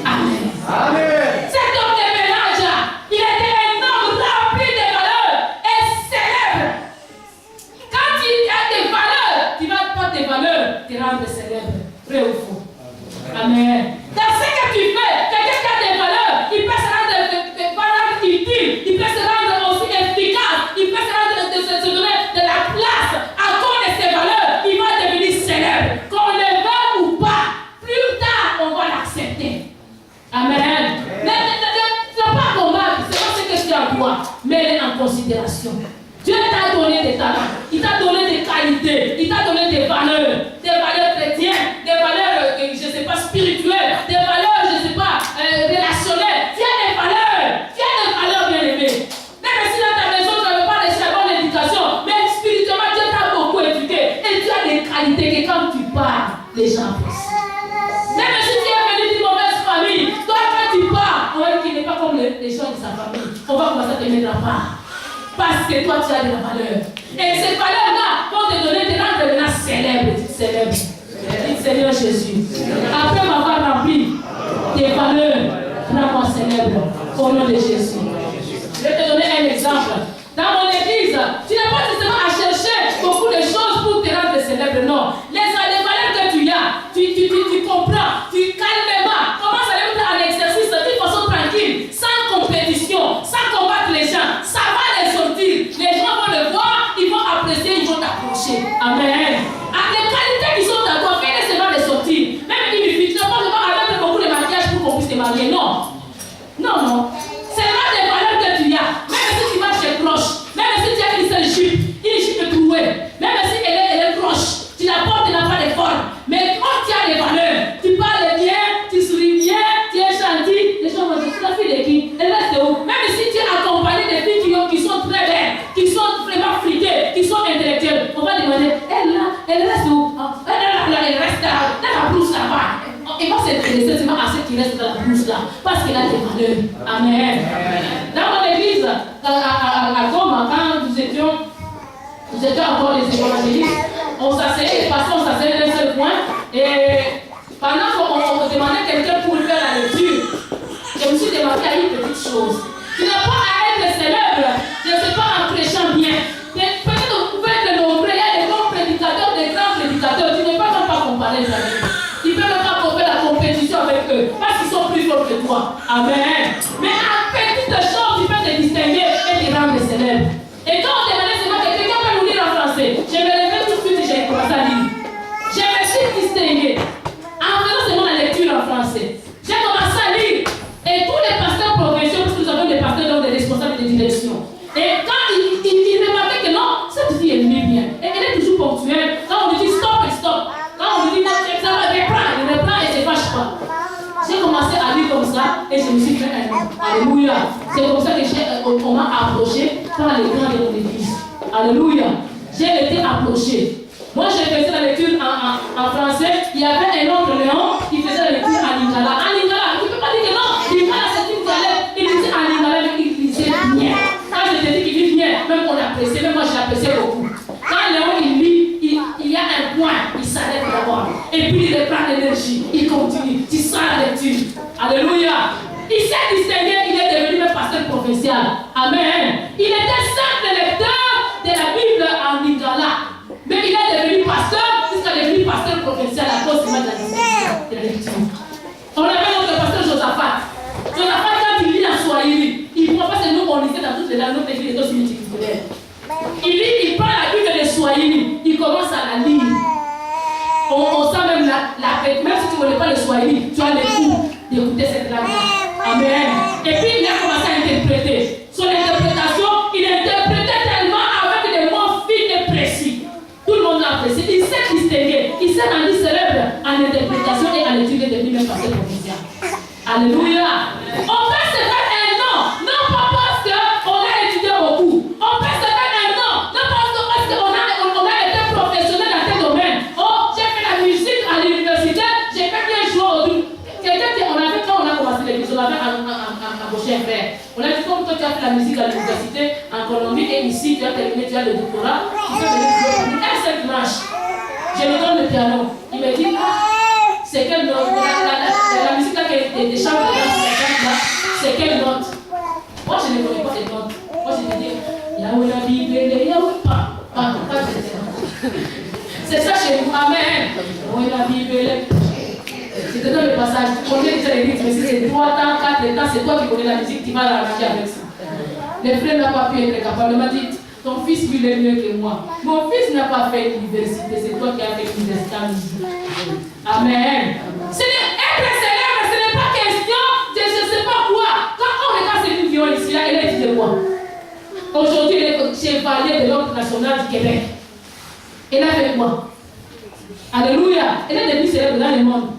Amen. Amen. Cet homme de Benadja, il était un homme rempli de valeurs et célèbre. Quand il y a des valeurs, tu vas pas tes valeurs te rendre célèbre. Vrai ou faux? Amen. Dans ce que tu fais, quelqu'un qui a des valeurs, il peut se rendre utile, il peut se rendre aussi efficace, il peut se donner de la place à cause de ses valeurs, il va devenir célèbre. Qu'on le veuille ou pas, plus tard on va l'accepter. Amen. Ne pas combattre, c'est pas ce que tu as toi, mets-les en considération. Dieu t'a donné des talents, il t'a donné des qualités, il t'a donné des valeurs chrétiennes, des valeurs, je ne sais pas, spirituelles, des valeurs, je ne sais pas, relationnelles. Tu as des valeurs bien aimées. Même si dans ta maison, tu n'avais pas reçu la bonne éducation, mais spirituellement, Dieu t'a beaucoup éduqué et tu as des qualités que quand tu parles, les gens apprécient. Même si tu es venu d'une mauvaise famille, toi quand tu parles, on va dire qu'il n'est pas comme les gens de sa famille. On va commencer à te mettre à part. Parce que toi tu as de la valeur. Et ces valeurs-là vont te donner des rendre maintenant célèbre. Célèbre. Dites Seigneur Jésus. Après m'avoir rempli des valeurs, rends-moi célèbre. Au nom de Jésus. Je vais te donner un exemple. Dans mon église, tu n'as pas nécessairement à chercher beaucoup de choses pour te rendre célèbre. Non. Les valeurs que tu as, tu comprends, tu calmement commences à les mettre en exercice d'une façon tranquille, sans compétition, sans combattre les gens. Ça va les sortir. Les gens vont le voir, ils vont apprécier, ils vont t'approcher. Amen. Les qualités qui sont à toi, fais-les seulement les sortir. Même il ne faut pas mettre beaucoup de maquillage pour qu'on puisse te marier. Non. Non. C'est pas des valeurs que tu as. Même si tu marches proche, même si tu as une seule jupe trouée, même si elle est proche, tu la portes, tu n'as pas de forme. Mais quand tu as des valeurs, tu parles bien, tu souris bien, tu es gentil, les gens vont dire, la fille de qui? Elle reste où? Même si tu es accompagné de filles qui sont très belles, qui sont vraiment friquées, qui sont intellectuelles, on va demander, elle reste où? Elle reste dans la brousse là-bas. Il va s'intéresser seulement à ce qui reste dans la brousse là, parce qu'il a des valeurs. Amen. Dans mon église, à Goma, quand nous étions encore les évangélistes, on s'asseyait, les pasteurs, on s'asseyait d'un seul point, et pendant qu'on demandait quelqu'un pour faire la lecture, je me suis demandé à une petite chose. Tu n'as pas à être célèbre, je ne sais pas en prêchant bien. Peut-être que vous pouvez être nombreux, il y a des grands prédicateurs, des grands prédicateurs, tu ne peux même pas comparer les amis. Tu ne peux même pas faire la compétition avec eux, parce qu'ils sont plus forts que toi. Amen. Mais en petites choses, tu peux te distinguer et te rendre célèbre. Et quand on demandait seulement que quelqu'un peut nous lire en français, je me levais tout de suite et j'ai commencé à lire. Je me suis distingué en faisant seulement la lecture en français. J'ai commencé à lire. Et tous les pasteurs provinciaux, parce que nous avons des pasteurs donc des responsables de direction. Et quand ils remarquaient que non, cette fille elle lit bien. Et elle est toujours ponctuelle. Quand on lui dit stop, elle stop. Quand on lui dit non, ça va, elle reprend et ne se fâche pas. J'ai commencé à lire comme ça et je me suis fait un nom. Alléluia. J'ai été approché. Moi, j'ai fait la lecture en français. Il y avait un autre Léon qui faisait la lecture en lingala. En lingala, tu ne peux pas dire que non. Lingala, c'est une dialecte. Il disait en lingala, mais il disait bien. Quand je te dis qu'il dit bien, même on apprécie, même moi j'ai apprécié beaucoup. Quand Léon il lit, il y a un point, il s'arrête d'abord. Et puis il reprend l'énergie, il continue. Tu sens la lecture. Alléluia. Il s'est distingué, il est devenu même pasteur provincial. Amen. Il était simple lecteur de la Bible en lingala. Mais il est devenu pasteur jusqu'à devenir pasteur provincial à cause de la lecture. On appelle notre pasteur Josaphat. Josaphat, quand il lit en Swahili, il ne prend pas ces noms qu'on lisait dans toutes les langues, notre église est aussi multiculturelle. Il lit, il prend la Bible de Swahili, il commence à la lire. On sent même même si tu ne connais pas le Swahili, tu as le goût d'écouter cette langue-là. Amen. Et puis il a commencé à interpréter. Son interprétation, il interprétait tellement avec des mots fins et précis. Tout le monde l'a apprécié. Il s'est distingué. Il s'est rendu célèbre en interprétation et en étude de lui-même pasteur provincial. Alléluia. On peut se faire un nom, non pas parce qu'on a étudié beaucoup. On peut se faire un nom, non parce qu'on a été professionnel dans tel domaine. Oh, j'ai fait la musique à l'université, j'ai fait bien jouer autour. Quelqu'un dit, quand on a commencé l'église, on avait embauché un frère. On a dit, comme toi tu as fait la musique à l'université en Colombie et ici tu as terminé, tu as le doctorat, tu peux venir jouer pour un seul dimanche. Je lui donne le piano. Il me dit, c'est quelle note? La musique là des chants de là, c'est quelle note? Moi je ne connais pas les notes. Moi je te dis, Yahweh la Bible, Yahweh pas. C'est ça chez nous. Amen. Yahweh la Bible. Je te donne le passage. Combien de l'église? Mais si c'est 3 ans, 4 ans, c'est toi qui connais la musique, tu vas la ranger avec ça. Le frère n'a pas pu être capable. Il m'a dit, ton fils lui est mieux que moi. Mon fils n'a pas fait l'université, c'est toi qui as fait l'université en musique. Amen. Ce n'est être célèbre, ce n'est pas question de je ne sais pas quoi. Quand on regarde Céline Dion ici, là, elle est dit de quoi? Aujourd'hui, elle est chevalier de l'ordre national du Québec. Elle a fait quoi? Alléluia. Elle est devenue célèbre dans le monde.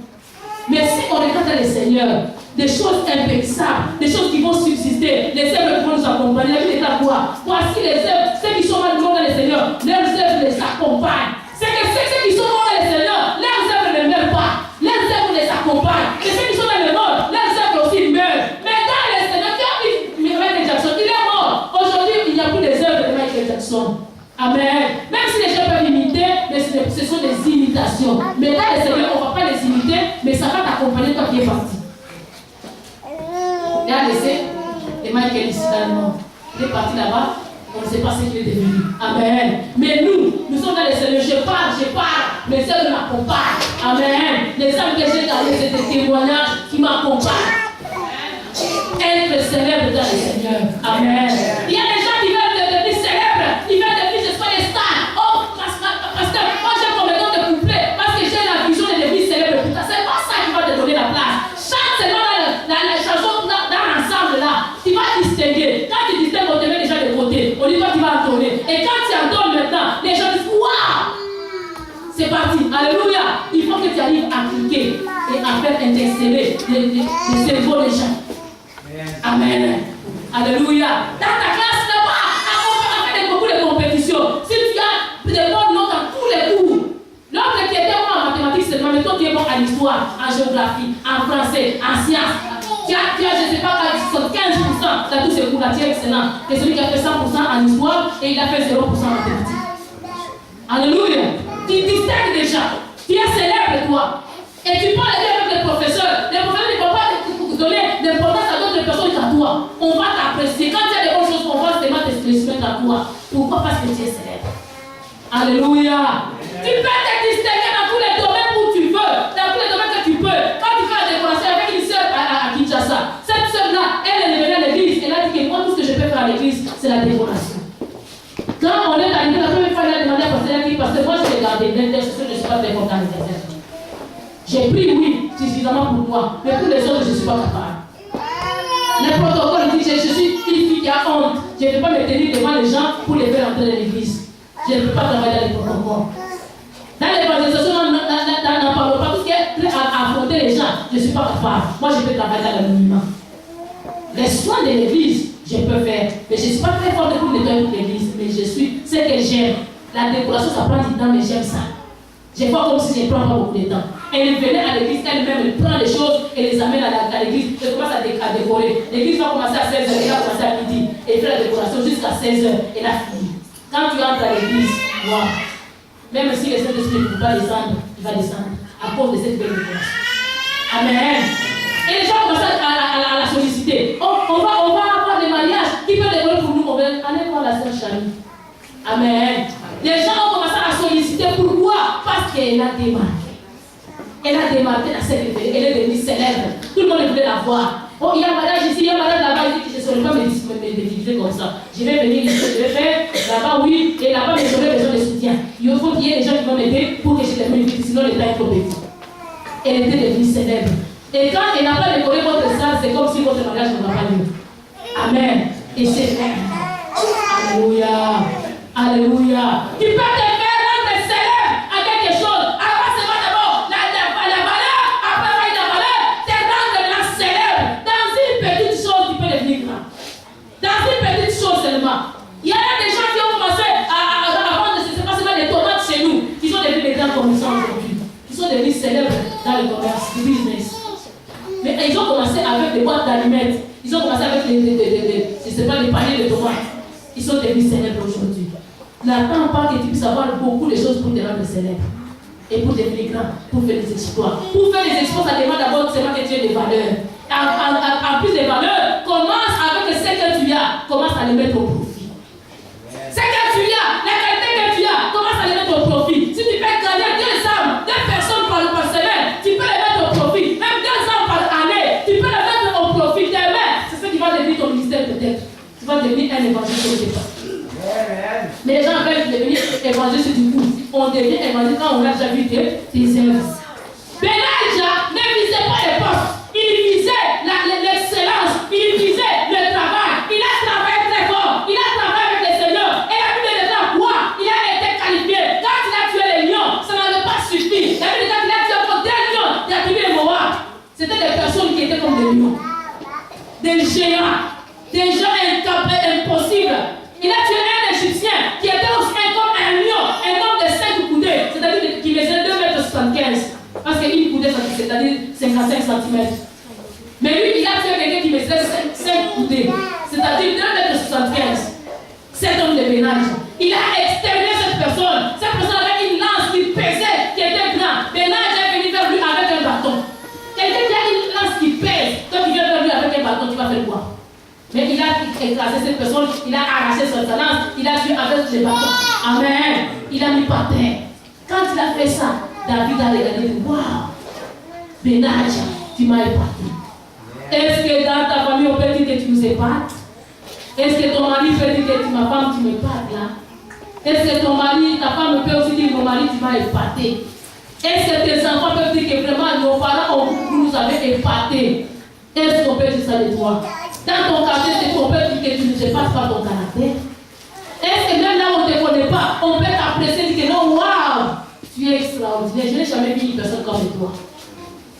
Mais si on regarde le Seigneur, des choses impérissables, des choses qui vont subsister, les œuvres qui vont nous accompagner, la vie est à quoi? Voici les œuvres, ceux qui sont morts dans le Seigneur, leurs œuvres les accompagnent. C'est que ceux qui sont morts dans le Seigneur, leurs œuvres ne meurent pas. Leurs œuvres les accompagnent. Et ceux qui sont dans le monde, leurs œuvres aussi meurent. Mais dans le Seigneur, tu as vu Michael Jackson, il est mort. Aujourd'hui, il n'y a plus des œuvres de Michael Jackson. Amen. Même si les gens peuvent imiter, mais ce sont des imitations. Mais dans le Seigneur, on ne va pas les imiter, mais ça va t'accompagner toi qui es parti. Il a laissé les Michael ici dans le monde. Il est parti là-bas, on ne sait pas ce qu'il est devenu. Amen. Mais nous sommes dans le Seigneur. Je parle, mes œuvres m'accompagnent. Amen. Les âmes que j'ai gardées, c'est des témoignages qui m'accompagnent. Être célèbre dans le Seigneur. Amen. Il y a des gens qui veulent devenir célèbres. Ils veulent devenir, je sais pas, des stars. Oh, parce que moi j'ai comme méthode de couplet. Parce que j'ai la vision de devenir célèbre. C'est pas ça qui va te donner la place. Chante seulement la chanson dans l'ensemble là. Tu vas distinguer. Quand tu distingues, on te met déjà de côté. On dit toi tu vas entonner. Et quand tu entonnes maintenant, les gens disent waouh! C'est parti. Alléluia. Il faut que tu arrives à cliquer et à faire interceller les cerveaux des gens. Amen. Alléluia. Dans ta classe là-bas, à faire beaucoup de compétitions. Si tu as des bonnes notes dans tous les cours, l'autre qui était bon en mathématiques seulement, mais toi qui es bon en histoire, en géographie, en français, en sciences, tu as je ne sais pas, 15% dans tous ces cours-là, tu es excellent. C'est celui qui a fait 100% en histoire et il a fait 0% en mathématiques. Alléluia. Tu distingues déjà. Tu es célèbre, toi. Et tu parles avec les professeurs. Les professeurs ne vont pas te donner l'importance à d'autres personnes qu'à toi. On va t'apprécier. Quand tu as des bonnes choses, on va seulement te mettre à toi. Pourquoi? Parce que tu es célèbre. Alléluia. Tu peux te distinguer dans tous les domaines où tu veux. Dans tous les domaines que tu peux. Quand tu fais la décoration avec une sœur à Kinshasa, cette sœur-là, elle est venue à l'église. Elle a dit que moi, tout ce que je peux faire à l'église, c'est la décoration. Quand on est arrivé, la première fois, il a demandé à pasteur qui, parce que moi, je l'ai gardé l'intercession, je ne suis pas très content d'intercession. J'ai pris, oui, suffisamment pour moi, mais pour les autres, je ne suis pas capable. Le protocole dit que je suis une fille qui a honte. Je ne peux pas me tenir devant les gens pour les faire entrer dans l'église. Je ne peux pas travailler dans les protocoles. Dans l'évangélisation, on n'en parle pas. Tout ce qui est à affronter les gens, je ne suis pas capable. Moi, je peux travailler dans l'anonymat. Les soins de l'église, je peux faire. Mais je ne suis pas très fort pour nettoyer toute l'église. Mais je suis ce que j'aime. La décoration, ça prend du temps, mais j'aime ça. Je vois comme si je ne prends pas beaucoup de temps. Elle venait à l'église elle-même, elle prend les choses et les amène à l'église. Elle commence à décorer. L'église va commencer à 16h, elle va commencer à midi. Elle fait la décoration jusqu'à 16h, elle a fini. Quand tu entres à l'église, wow. Même si les Saint-Esprit ne peut pas descendre, il va descendre à cause de cette belle décoration. Amen. Et les gens commencent à la solliciter. On va avoir des mariages. Qui peut décorer pour nous? On va aller voir la sœur Chani. Amen. Les gens ont commencé à solliciter. Pourquoi? Parce qu'elle a démarqué. Elle a démarqué dans cette église. Elle est devenue célèbre. Tout le monde voulait la voir. Oh, il y a un mariage ici, il y a un mariage là-bas. Il dit que je ne saurais pas me déguiser comme ça. Je vais venir ici, je vais faire là-bas, oui. Et là-bas, mais j'aurai besoin de soutien. Il faut qu'il y ait des gens qui vont m'aider pour que je termine vite. Sinon, le temps est trop petit. Elle était devenue célèbre. Et quand elle n'a pas décoré votre salle, c'est comme si votre mariage ne va pas lieu. Amen. Et c'est vrai. Alléluia. Alléluia. Tu peux te faire rendre célèbre à quelque chose. Avant, c'est pas d'abord la valeur. Après, la valeur. C'est rendre la célèbre. Dans une petite chose, tu peux devenir grand. Dans une petite chose seulement. Il y a des gens qui ont commencé à vendre, c'est pas seulement des tomates chez nous, qui sont devenus des grands commerçants aujourd'hui. Qui sont devenus célèbres dans le commerce, le business. Mais ils ont commencé avec des boîtes d'allumettes. Ils ont commencé avec je sais pas, des paniers de tomates. Ils sont devenus célèbres aujourd'hui. N'attends pas que tu puisses avoir beaucoup de choses pour te rendre célèbre. Et pour devenir grand, pour faire des exploits. Pour faire des exploits, ça demande d'abord seulement que tu aies des valeurs. En plus des valeurs, commence avec ce que tu as. Commence à les mettre au profit. Ce que tu as, la qualité que tu as, commence à les mettre au profit. Si tu peux gagner 2 âmes, 2 personnes par semaine, tu peux les mettre au profit. Même 2 âmes par année, tu peux les mettre au profit. Demain, c'est ce qui va devenir ton ministère peut-être. Tu vas devenir un évangéliste au départ. Mais les gens veulent devenir évangélistes du coup. On devient évangéliste quand on a déjà vu tes œuvres. Benaja ne visait pas les postes. Il visait l'excellence. Il visait le travail. Il a travaillé très fort. Il a travaillé avec le Seigneur. Et la Bible dit quoi? Il a été qualifié. Quand il a tué les lions, ça n'avait pas suffi. La Bible dit qu'il a tué encore 2 lions. Il a tué les Moab. C'était des personnes qui étaient comme des lions. Des géants. Des gens impossibles. Il a tué un Égyptien qui était aussi comme un lion, un homme de 5 coudées, c'est-à-dire qui faisait 2,75 m. Parce qu'une coudée, c'est-à-dire 55 cm. Mais lui, il a tué quelqu'un qui faisait 5 coudées, c'est-à-dire 2,75 m. Cet homme de ménage. Il a exterminé cette personne. Cette personne avait une lance qui pesait, qui était grande. Ménage est venu vers lui avec un bâton. Quelqu'un qui a une lance qui pèse, quand il vient vers lui avec un bâton, tu vas faire quoi? Mais il a écrasé cette personne, il a arraché sa lance, il a tué avec les bâtons. Amen. Il a mis par terre. Quand il a fait ça, David a regardé, waouh, Benaja, tu m'as épargné. Est-ce que dans ta famille, on peut dire que tu nous épates? Est-ce que ton mari peut dire que ma femme, tu m'épates là? Est-ce que ton mari, ta femme peut aussi dire, mon mari, tu m'as épaté? Est-ce que tes enfants peuvent dire que vraiment, nos parents, vous nous avez épatés? Est-ce qu'on peut dire ça de toi? Dans ton caractère, on peut dire que tu ne sais pas ton caractère. Est-ce que même là où on ne te connaît pas, on peut t'apprécier et dire que non, waouh, tu es extraordinaire. Je n'ai jamais vu une personne comme toi.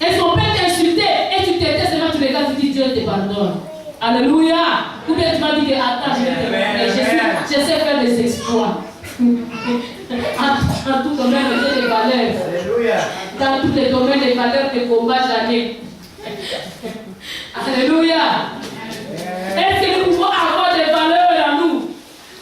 Est-ce qu'on peut t'insulter et tu t'étais seulement tu regardes, tu dis Dieu te pardonne. Alléluia. Ou bien tu m'as dit que attends, je sais faire des exploits. En tout domaine, j'ai des valeurs. Alléluia. Dans tous les domaines, les valeurs de combat, jamais. Alléluia. Est-ce que nous pouvons avoir des valeurs en nous?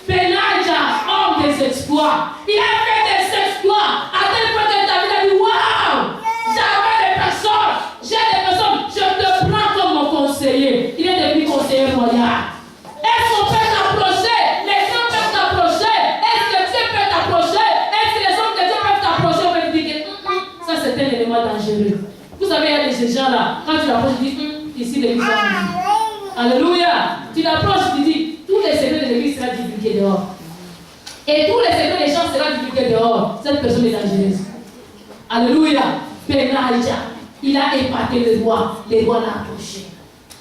Benaja, homme des exploits. Il a fait des exploits à tel point que David a dit waouh, j'avais des personnes, j'ai des personnes, je te prends comme mon conseiller. Il est devenu conseiller royal. Est-ce qu'on peut t'approcher? Les gens peuvent t'approcher. Est-ce que Dieu peut t'approcher? Est-ce que les hommes de Dieu peuvent t'approcher? On peut dire que ça c'est un élément dangereux. Vous savez, il y a des gens là, quand tu l'approches, tu dis ici l'église va mourir. Alléluia. Tu l'approches, tu dis, tous les secrets de l'église seront divulgués dehors. Et tous les secrets des gens seront divulgués dehors. Cette personne est dangereuse. Alléluia. Benaja, il a épaté le roi. Le roi l'a approché.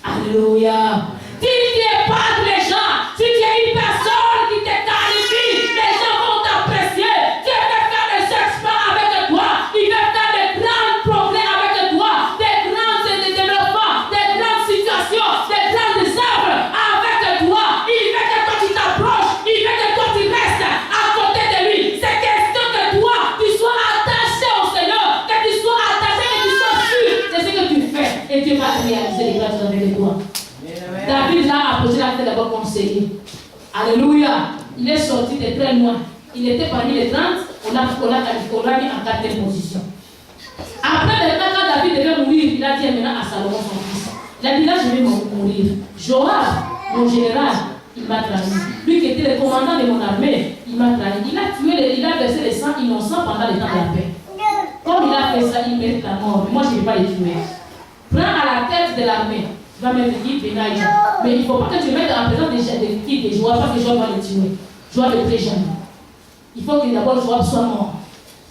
Alléluia. Si tu épates les gens, si tu es une personne qui te qualifie, les gens vont t'apprécier. Dieu va faire des exploits avec toi. Il va faire des grands progrès avec toi. Des grands développements, des grandes situations, des grandes œuvres avec toi. Il veut que toi tu t'approches. Il veut que toi tu restes à côté de conseiller. Alléluia. Il est sorti de très loin. Il était parmi les 30, on l'a mis en 4e position. Après, maintenant, quand David devait mourir, il a dit maintenant à Salomon, son fils, il a dit là, je vais mourir. Joab, mon général, il m'a trahi. Lui qui était le commandant de mon armée, il m'a trahi. Il a versé le sang innocent pendant le temps de la paix. Comme il a fait ça, il mérite la mort. Moi, je ne vais pas le tuer. Prends à la tête de l'armée. Tu vas mettre qui Benaïja. Mais il ne faut pas que tu mettes en présence de Joab, parce que Joab va le tuer. Joab est très jeune. Il faut que d'abord Joab soit mort.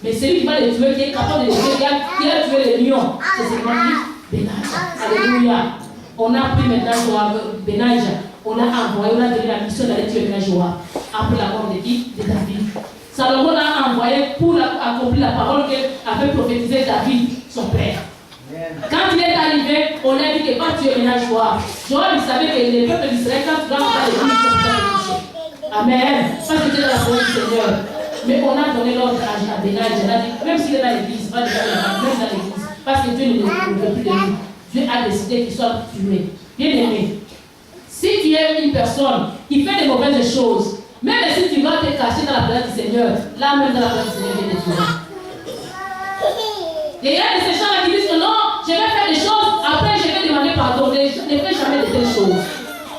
Mais celui qui va le tuer, qui est capable de le tuer, qui a tué le lion, c'est celui qui Benaïja. Alléluia. On a pris maintenant Joab, Benaïja. On a envoyé, on a donné la mission d'aller tuer Joab. Après la mort de qui? De David. Salomon a envoyé pour accomplir la parole qu'avait prophétisé David, son père. Quand il est arrivé, on a dit que pas tuer Joab. Joab, il savait que les peuples d'Israël, quand tu vas faire les coups, ils sont toucher. Amen. Parce que c'était la parole du Seigneur. Mais on a donné l'ordre à Benaïja. On a dit, même s'il est dans l'église, pas déjà même dans l'église, parce que Dieu ne veut plus de nous. Dieu a décidé qu'il soit tué. Bien aimé. Si tu es une personne qui fait des mauvaises choses, même si tu vas te cacher dans la présence du Seigneur, là même dans la présence du Seigneur, il est tué. Et il y a de ces gens-là qui disent que non, je vais faire des choses, après je vais demander pardon. Ne fais jamais de telles choses.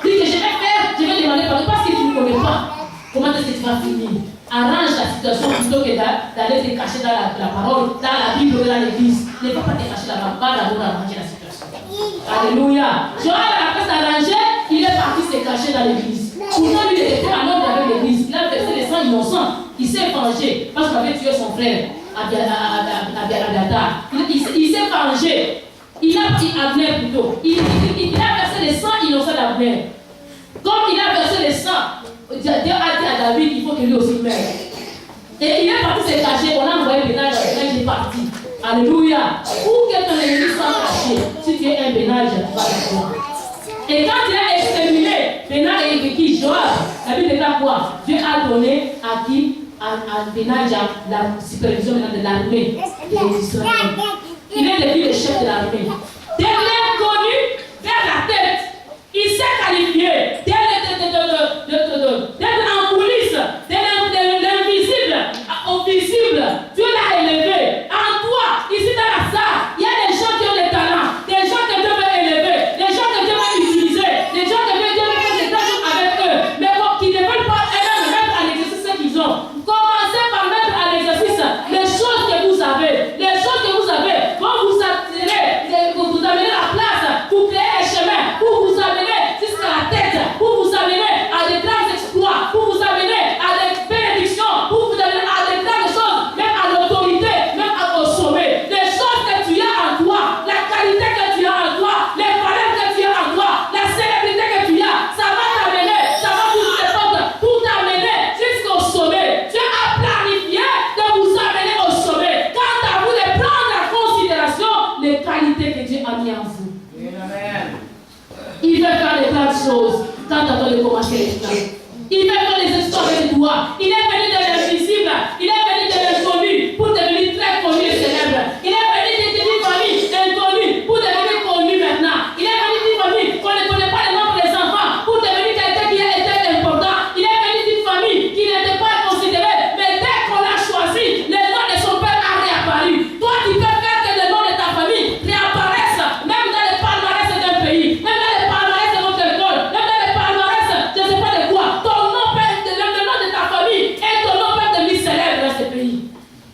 Dis que je vais faire, je vais demander pardon parce que tu ne connais pas comment est-ce que tu vas finir. Arrange la situation plutôt que d'aller te cacher dans la parole, dans la Bible ou dans l'église. Ne va pas te cacher là-bas, va d'abord arranger la situation. Alléluia. Joab a fait s'arranger, il est parti se cacher dans l'église. Pourtant, lui, il était en ordre avec l'église. Il a versé le sang innocent. Il s'est vengé parce qu'il avait tué son frère, Abiatar. Il s'est vengé. Il a pris Abner plutôt. Il a versé le sang innocent d'Abner. Comme il a versé le sang, Dieu a dit à David qu'il faut que lui aussi meure. Et il est parti se cacher. On a envoyé Benaïja. Il est parti. Alléluia. Où que ton ennemi soit caché, si tu es un Benaïja, tu vas le voir. Et quand il a exterminé Benaïja et qui Joab, la Bible dit quoi? Dieu a donné à qui? À Benaïja la supervision de l'armée d'Israël. Il est devenu le chef de l'armée. Dès qu'il est connu vers la tête, il s'est qualifié d'être en coulisses, de l'invisible au visible. Dieu l'a élevé. En toi, ici dans la salle, il y a des gens qui ont des talents, des gens que Dieu veut élever, des gens que Dieu veut utiliser, des gens que Dieu veut faire des tâches avec eux, mais qui ne veulent pas eux-mêmes mettre à l'exercice ce qu'ils ont. Commencez par mettre à l'exercice les choses que vous avez. Les choses que vous avez vont vous attirer, vous amener à la place, pour créer un chemin, pour vous amener jusqu'à la tête, pour vous amener à des grands exploits, pour vous amener à des bénédictions, pour vous amener à des grandes choses, même à l'autorité, même au sommet. Les choses que tu as en toi, la qualité que tu as en toi, les valeurs que tu as en toi, la célébrité que tu as, ça va t'amener, ça va vous répondre pour t'amener jusqu'au sommet. Dieu a planifié de vous amener au sommet. Quant à vous de prendre en considération les qualités que Dieu a mis en vous. Amen. Il veut faire des grandes choses quand tu as de commencer les plans. Il veut faire des histoires avec toi. Il est venu de l'invisible. Il est venu de l'inconnu pour devenir très connu et célèbre. Il est venu d'une famille inconnue pour devenir connu maintenant. Il est venu d'une famille qu'on ne connaît pas le nombre des enfants pour devenir quelqu'un qui a été important. Il est venu d'une famille qui n'était pas considérée. Mais dès qu'on l'a choisi, le nom de son père a réapparu. Toi, tu peux faire que le nom de ta famille réapparaisse, même dans les palmarès d'un pays, même dans les palmarès de notre école, même dans les palmarès, je ne sais pas de quoi. Ton nom peut être, le nom de ta famille et ton nom peut devenir célèbre dans ce pays.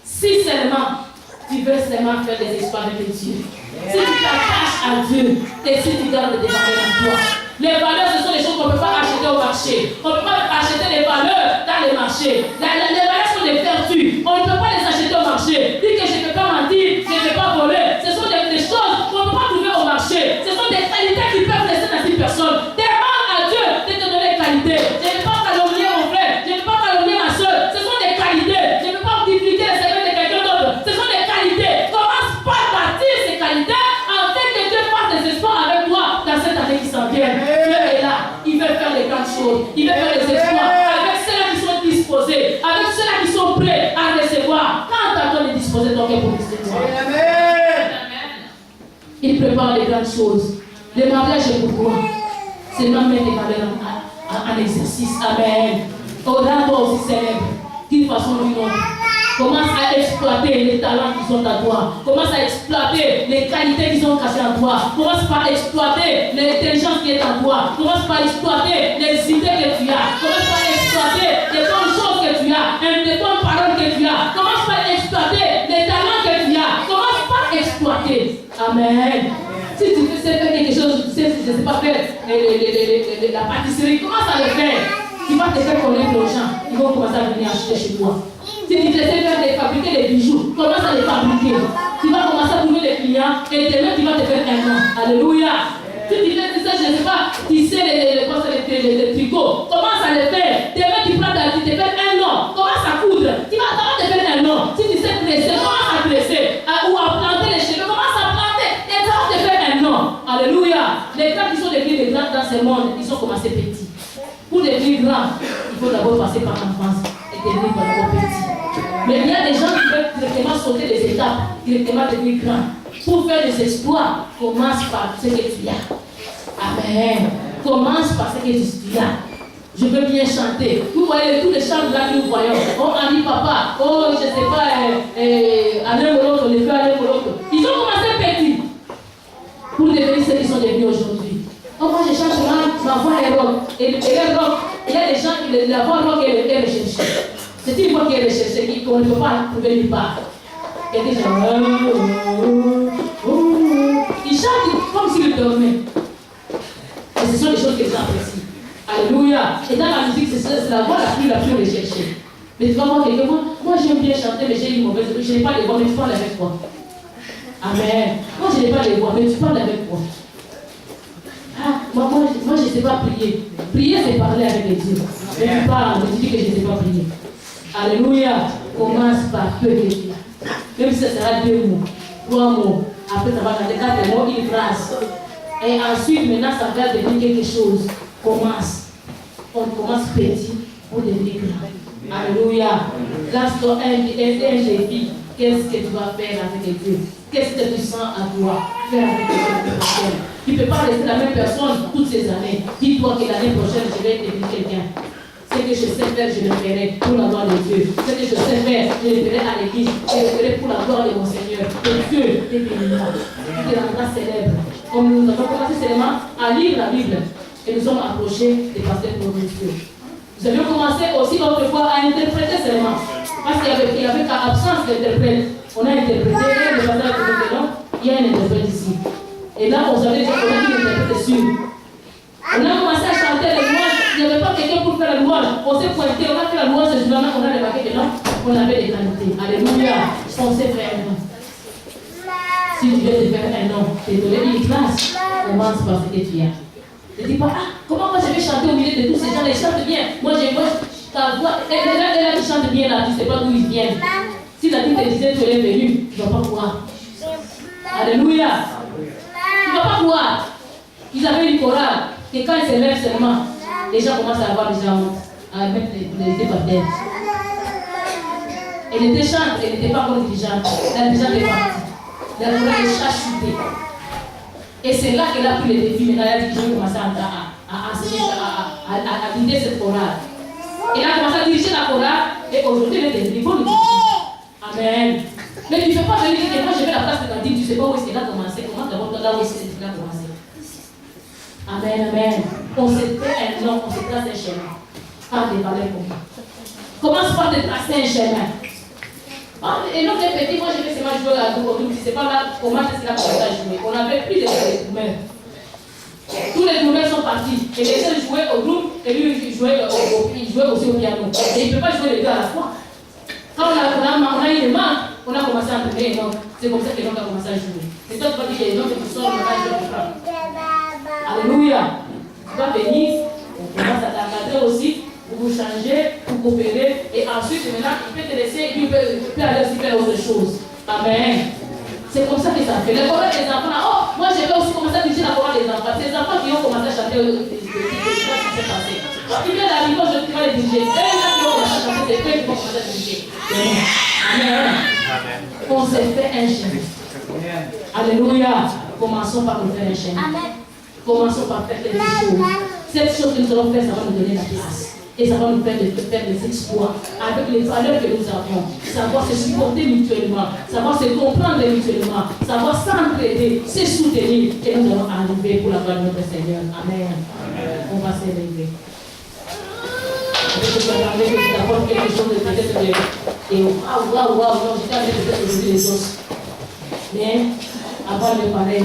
Si seulement tu veux seulement faire des histoires avec Dieu. Si tu t'attaches à Dieu et si tu gardes des valeurs en toi. Les valeurs, ce sont les choses qu'on ne peut pas acheter au marché. On ne peut pas acheter des valeurs dans les marchés. Les valeurs sont des vertus. On ne peut pas les acheter au marché. Dis que je ne peux pas mentir, je ne peux pas voler. Ce sont des choses qu'on ne peut pas trouver au marché. Ce sont des qualités qui peuvent rester dans une personne. Demande à Dieu de te donner des qualités. Je ne peux pas calomnier mon frère. Je ne peux pas calomnier ma soeur. Ce sont des qualités. Je ne peux pas dupliquer les secrets de quelqu'un d'autre. Ce sont des qualités. Commence par bâtir ces qualités en fait que Dieu fasse des espoirs avec toi dans cette année qui s'en vient. Dieu est là. Il veut faire des grandes choses. Il veut faire des espoirs avec ceux-là qui sont disposés, avec ceux-là qui sont prêts à recevoir. Quand tu as toi de disposer ton cœur pour recevoir. Il prépare les grandes choses. Le mariage est pour toi. Seulement mettre les valeurs en en exercice. Amen. Au-delà toi aussi célèbre, d'une façon ou d'une autre. Commence à exploiter les talents qui sont à toi. Commence à exploiter les qualités qui sont cachées en toi. Commence par exploiter l'intelligence qui est en toi. Commence par exploiter les idées que tu as. Commence par exploiter les bonnes choses que tu as, les bonnes paroles que tu as. Commence par exploiter les talents que tu as. Commence par exploiter. Amen. Si tu sais faire quelque chose, tu sais, je ne sais pas faire la pâtisserie, commence à le faire. Tu vas te faire connaître aux gens. Ils vont commencer à venir acheter chez toi. Si tu sais fabriquer des bijoux, commence à les fabriquer. Tu vas commencer à trouver des clients et demain tu vas te faire un nom. Alléluia. Si tu fais ça, je ne sais pas, tu sais les tricots, commence à les faire. Demain tu te fais un nom. Commence à coudre. Tu vas te faire un nom. Si tu sais presser, commence à presser. Ou à planter les cheveux, commence à planter. Et ça va te faire un nom. Alléluia. Les gars qui sont devenus des grands dans ce monde, ils sont commencés petits. Pour devenir grands, il faut d'abord passer par l'enfance et devenir d'abord petit. Mais il y a des gens qui veulent directement sauter les étapes, directement devenir grands. Pour faire des exploits, commence par ce que tu as. Amen. Commence par ce que tu as. Je veux bien chanter. Vous voyez tous les chants là que nous voyons. Oh, Annie Papa. Oh, je ne sais pas, Alain Moloto, les frères Alain Moloto. Ils ont commencé petits pour devenir ceux qui sont devenus aujourd'hui. Oh, moi je chante ma voix est rock. Et le rock, il y a des gens qui la voix rock est recherchée. C'est une voix qui est recherchée, qu'on ne peut pas trouver nulle part. Et des gens, ils chantent comme s'ils dormaient. Et ce sont des choses que j'apprécie. Alléluia. Et dans la musique, c'est la voix la plus recherchée. Mais tu vas voir quelqu'un, moi j'aime bien chanter, mais j'ai une mauvaise voix. Je n'ai pas les voix, mais tu parles avec moi. Amen. Moi je n'ai pas les voix, mais tu parles avec moi. Ah, moi je ne sais pas prier. Prier, c'est parler avec les dieux. Mais tu parles, mais tu dis que je ne sais pas prier. Alléluia. Commence par peu de dieux. Même si ça sera 2 mots, 3 mots. Après, ça va dans 4 mots, une phrase. Et ensuite, maintenant, ça va devenir quelque chose. Commence. On commence petit pour devenir grand. Alléluia. Lance-toi un défi. Qu'est-ce que tu vas faire avec Dieu? Qu'est-ce que tu sens à toi? Faire avec Dieu. Tu ne peux pas rester la même personne toutes ces années. Dis-toi que l'année prochaine, je vais devenir quelqu'un. Ce que je sais faire, je le ferai pour la gloire de Dieu. Ce que je sais faire, je le ferai à l'église. Je le ferai pour la gloire de mon Seigneur. Que Dieu te bénira. Tu te rendras célèbre. Comme nous avons commencé seulement à lire la Bible. Et nous sommes approchés des pasteurs provinciaux. Nous avions commencé aussi autrefois à interpréter seulement. Parce qu'il y avait absence d'interprète. On a interprété, et le pasteur a dit non, il y a un interprète ici. Et là, on savait déjà qu'on a une interprète sûr. On a commencé à chanter les louanges. Il n'y avait pas quelqu'un pour faire la louange. On s'est pointé, on a fait la louange, et finalement, on a remarqué que non, on avait des qualités. Alléluia. On s'est fait un nom. Si tu veux te faire un nom, te donner une classe, commence par ce que tu as. Ne dis pas, comment moi je vais chanter au milieu de tous ces gens, ils chantent bien. Moi, ta voix, elle a qui chante bien là, tu ne sais pas d'où ils viennent. Si la vie te disait tu es venu, tu ne vas pas croire. Alléluia. Tu ne vas pas croire. Ils avaient une chorale, et quand ils se lèvent seulement, les gens commencent à avoir déjà honte, à mettre les yeux par terre. Elle était chante, elle n'était pas encore dirigeante. Elle a déjà été partie. La chorale est chachutée. Et c'est là qu'elle a pris les défis. Maintenant, elle a dit je vais commencer à enseigner, à guider cette chorale. Elle a commencé à diriger la chorale et aujourd'hui elle est devenue bonne. Amen. Mais tu ne peux pas venir dire que moi je vais à la place de Nadine, tu ne sais pas où est-ce qu'elle a commencé. Comment d'abord là où est-ce qu'elle a commencé. Amen, amen. On se fait un nom, on se trace un chemin. Par des valeurs communes. Commence par te tracer un chemin. Et donc les petits, moi je vais seulement jouer à tout, tu ne sais pas là comment est-ce qu'il a commencé à jouer. On avait plus de groupements. Tous les groupements sont partis. Et les seuls jouaient au groupe et lui il jouait aussi au piano. Et il ne peut pas jouer les deux à la fois. Quand on a eu le manque, on a commencé à entraîner. Donc c'est comme ça que l'on a commencé à jouer. C'est toi qui vas dire que les gens qui sont dans la jouer. Alléluia. Tu vas venir, on commence à t'encadrer aussi. Pour vous changer, pour coopérer, et ensuite maintenant il peut te laisser, il peut aller aussi faire autre chose. Amen. C'est comme ça que ça fait. Les chorales des enfants, oh, moi je vais aussi commencer à diriger la chorale des enfants. C'est les enfants qui ont commencé à chanter ce qui s'est passé. Quand tu viens d'arriver, tu vas les diriger. Et les gens qui ont commencé à chanter, c'est eux qui vont commencer à diriger. Amen. On s'est fait un chemin. Alléluia. Commençons par nous faire un chemin. Commençons par faire quelque chose. Cette chose que nous allons faire, ça va nous donner la place. Et ça va nous faire des exploits avec les valeurs que nous avons. Savoir se supporter mutuellement, savoir se comprendre mutuellement, savoir s'entraider, se soutenir. Et nous allons arriver pour la gloire de notre Seigneur. Amen. On va s'élever. Je vais parler d'abord quelque chose de peut-être de. Et waouh, non, j'étais avec peut-être les os. Mais avant de parler.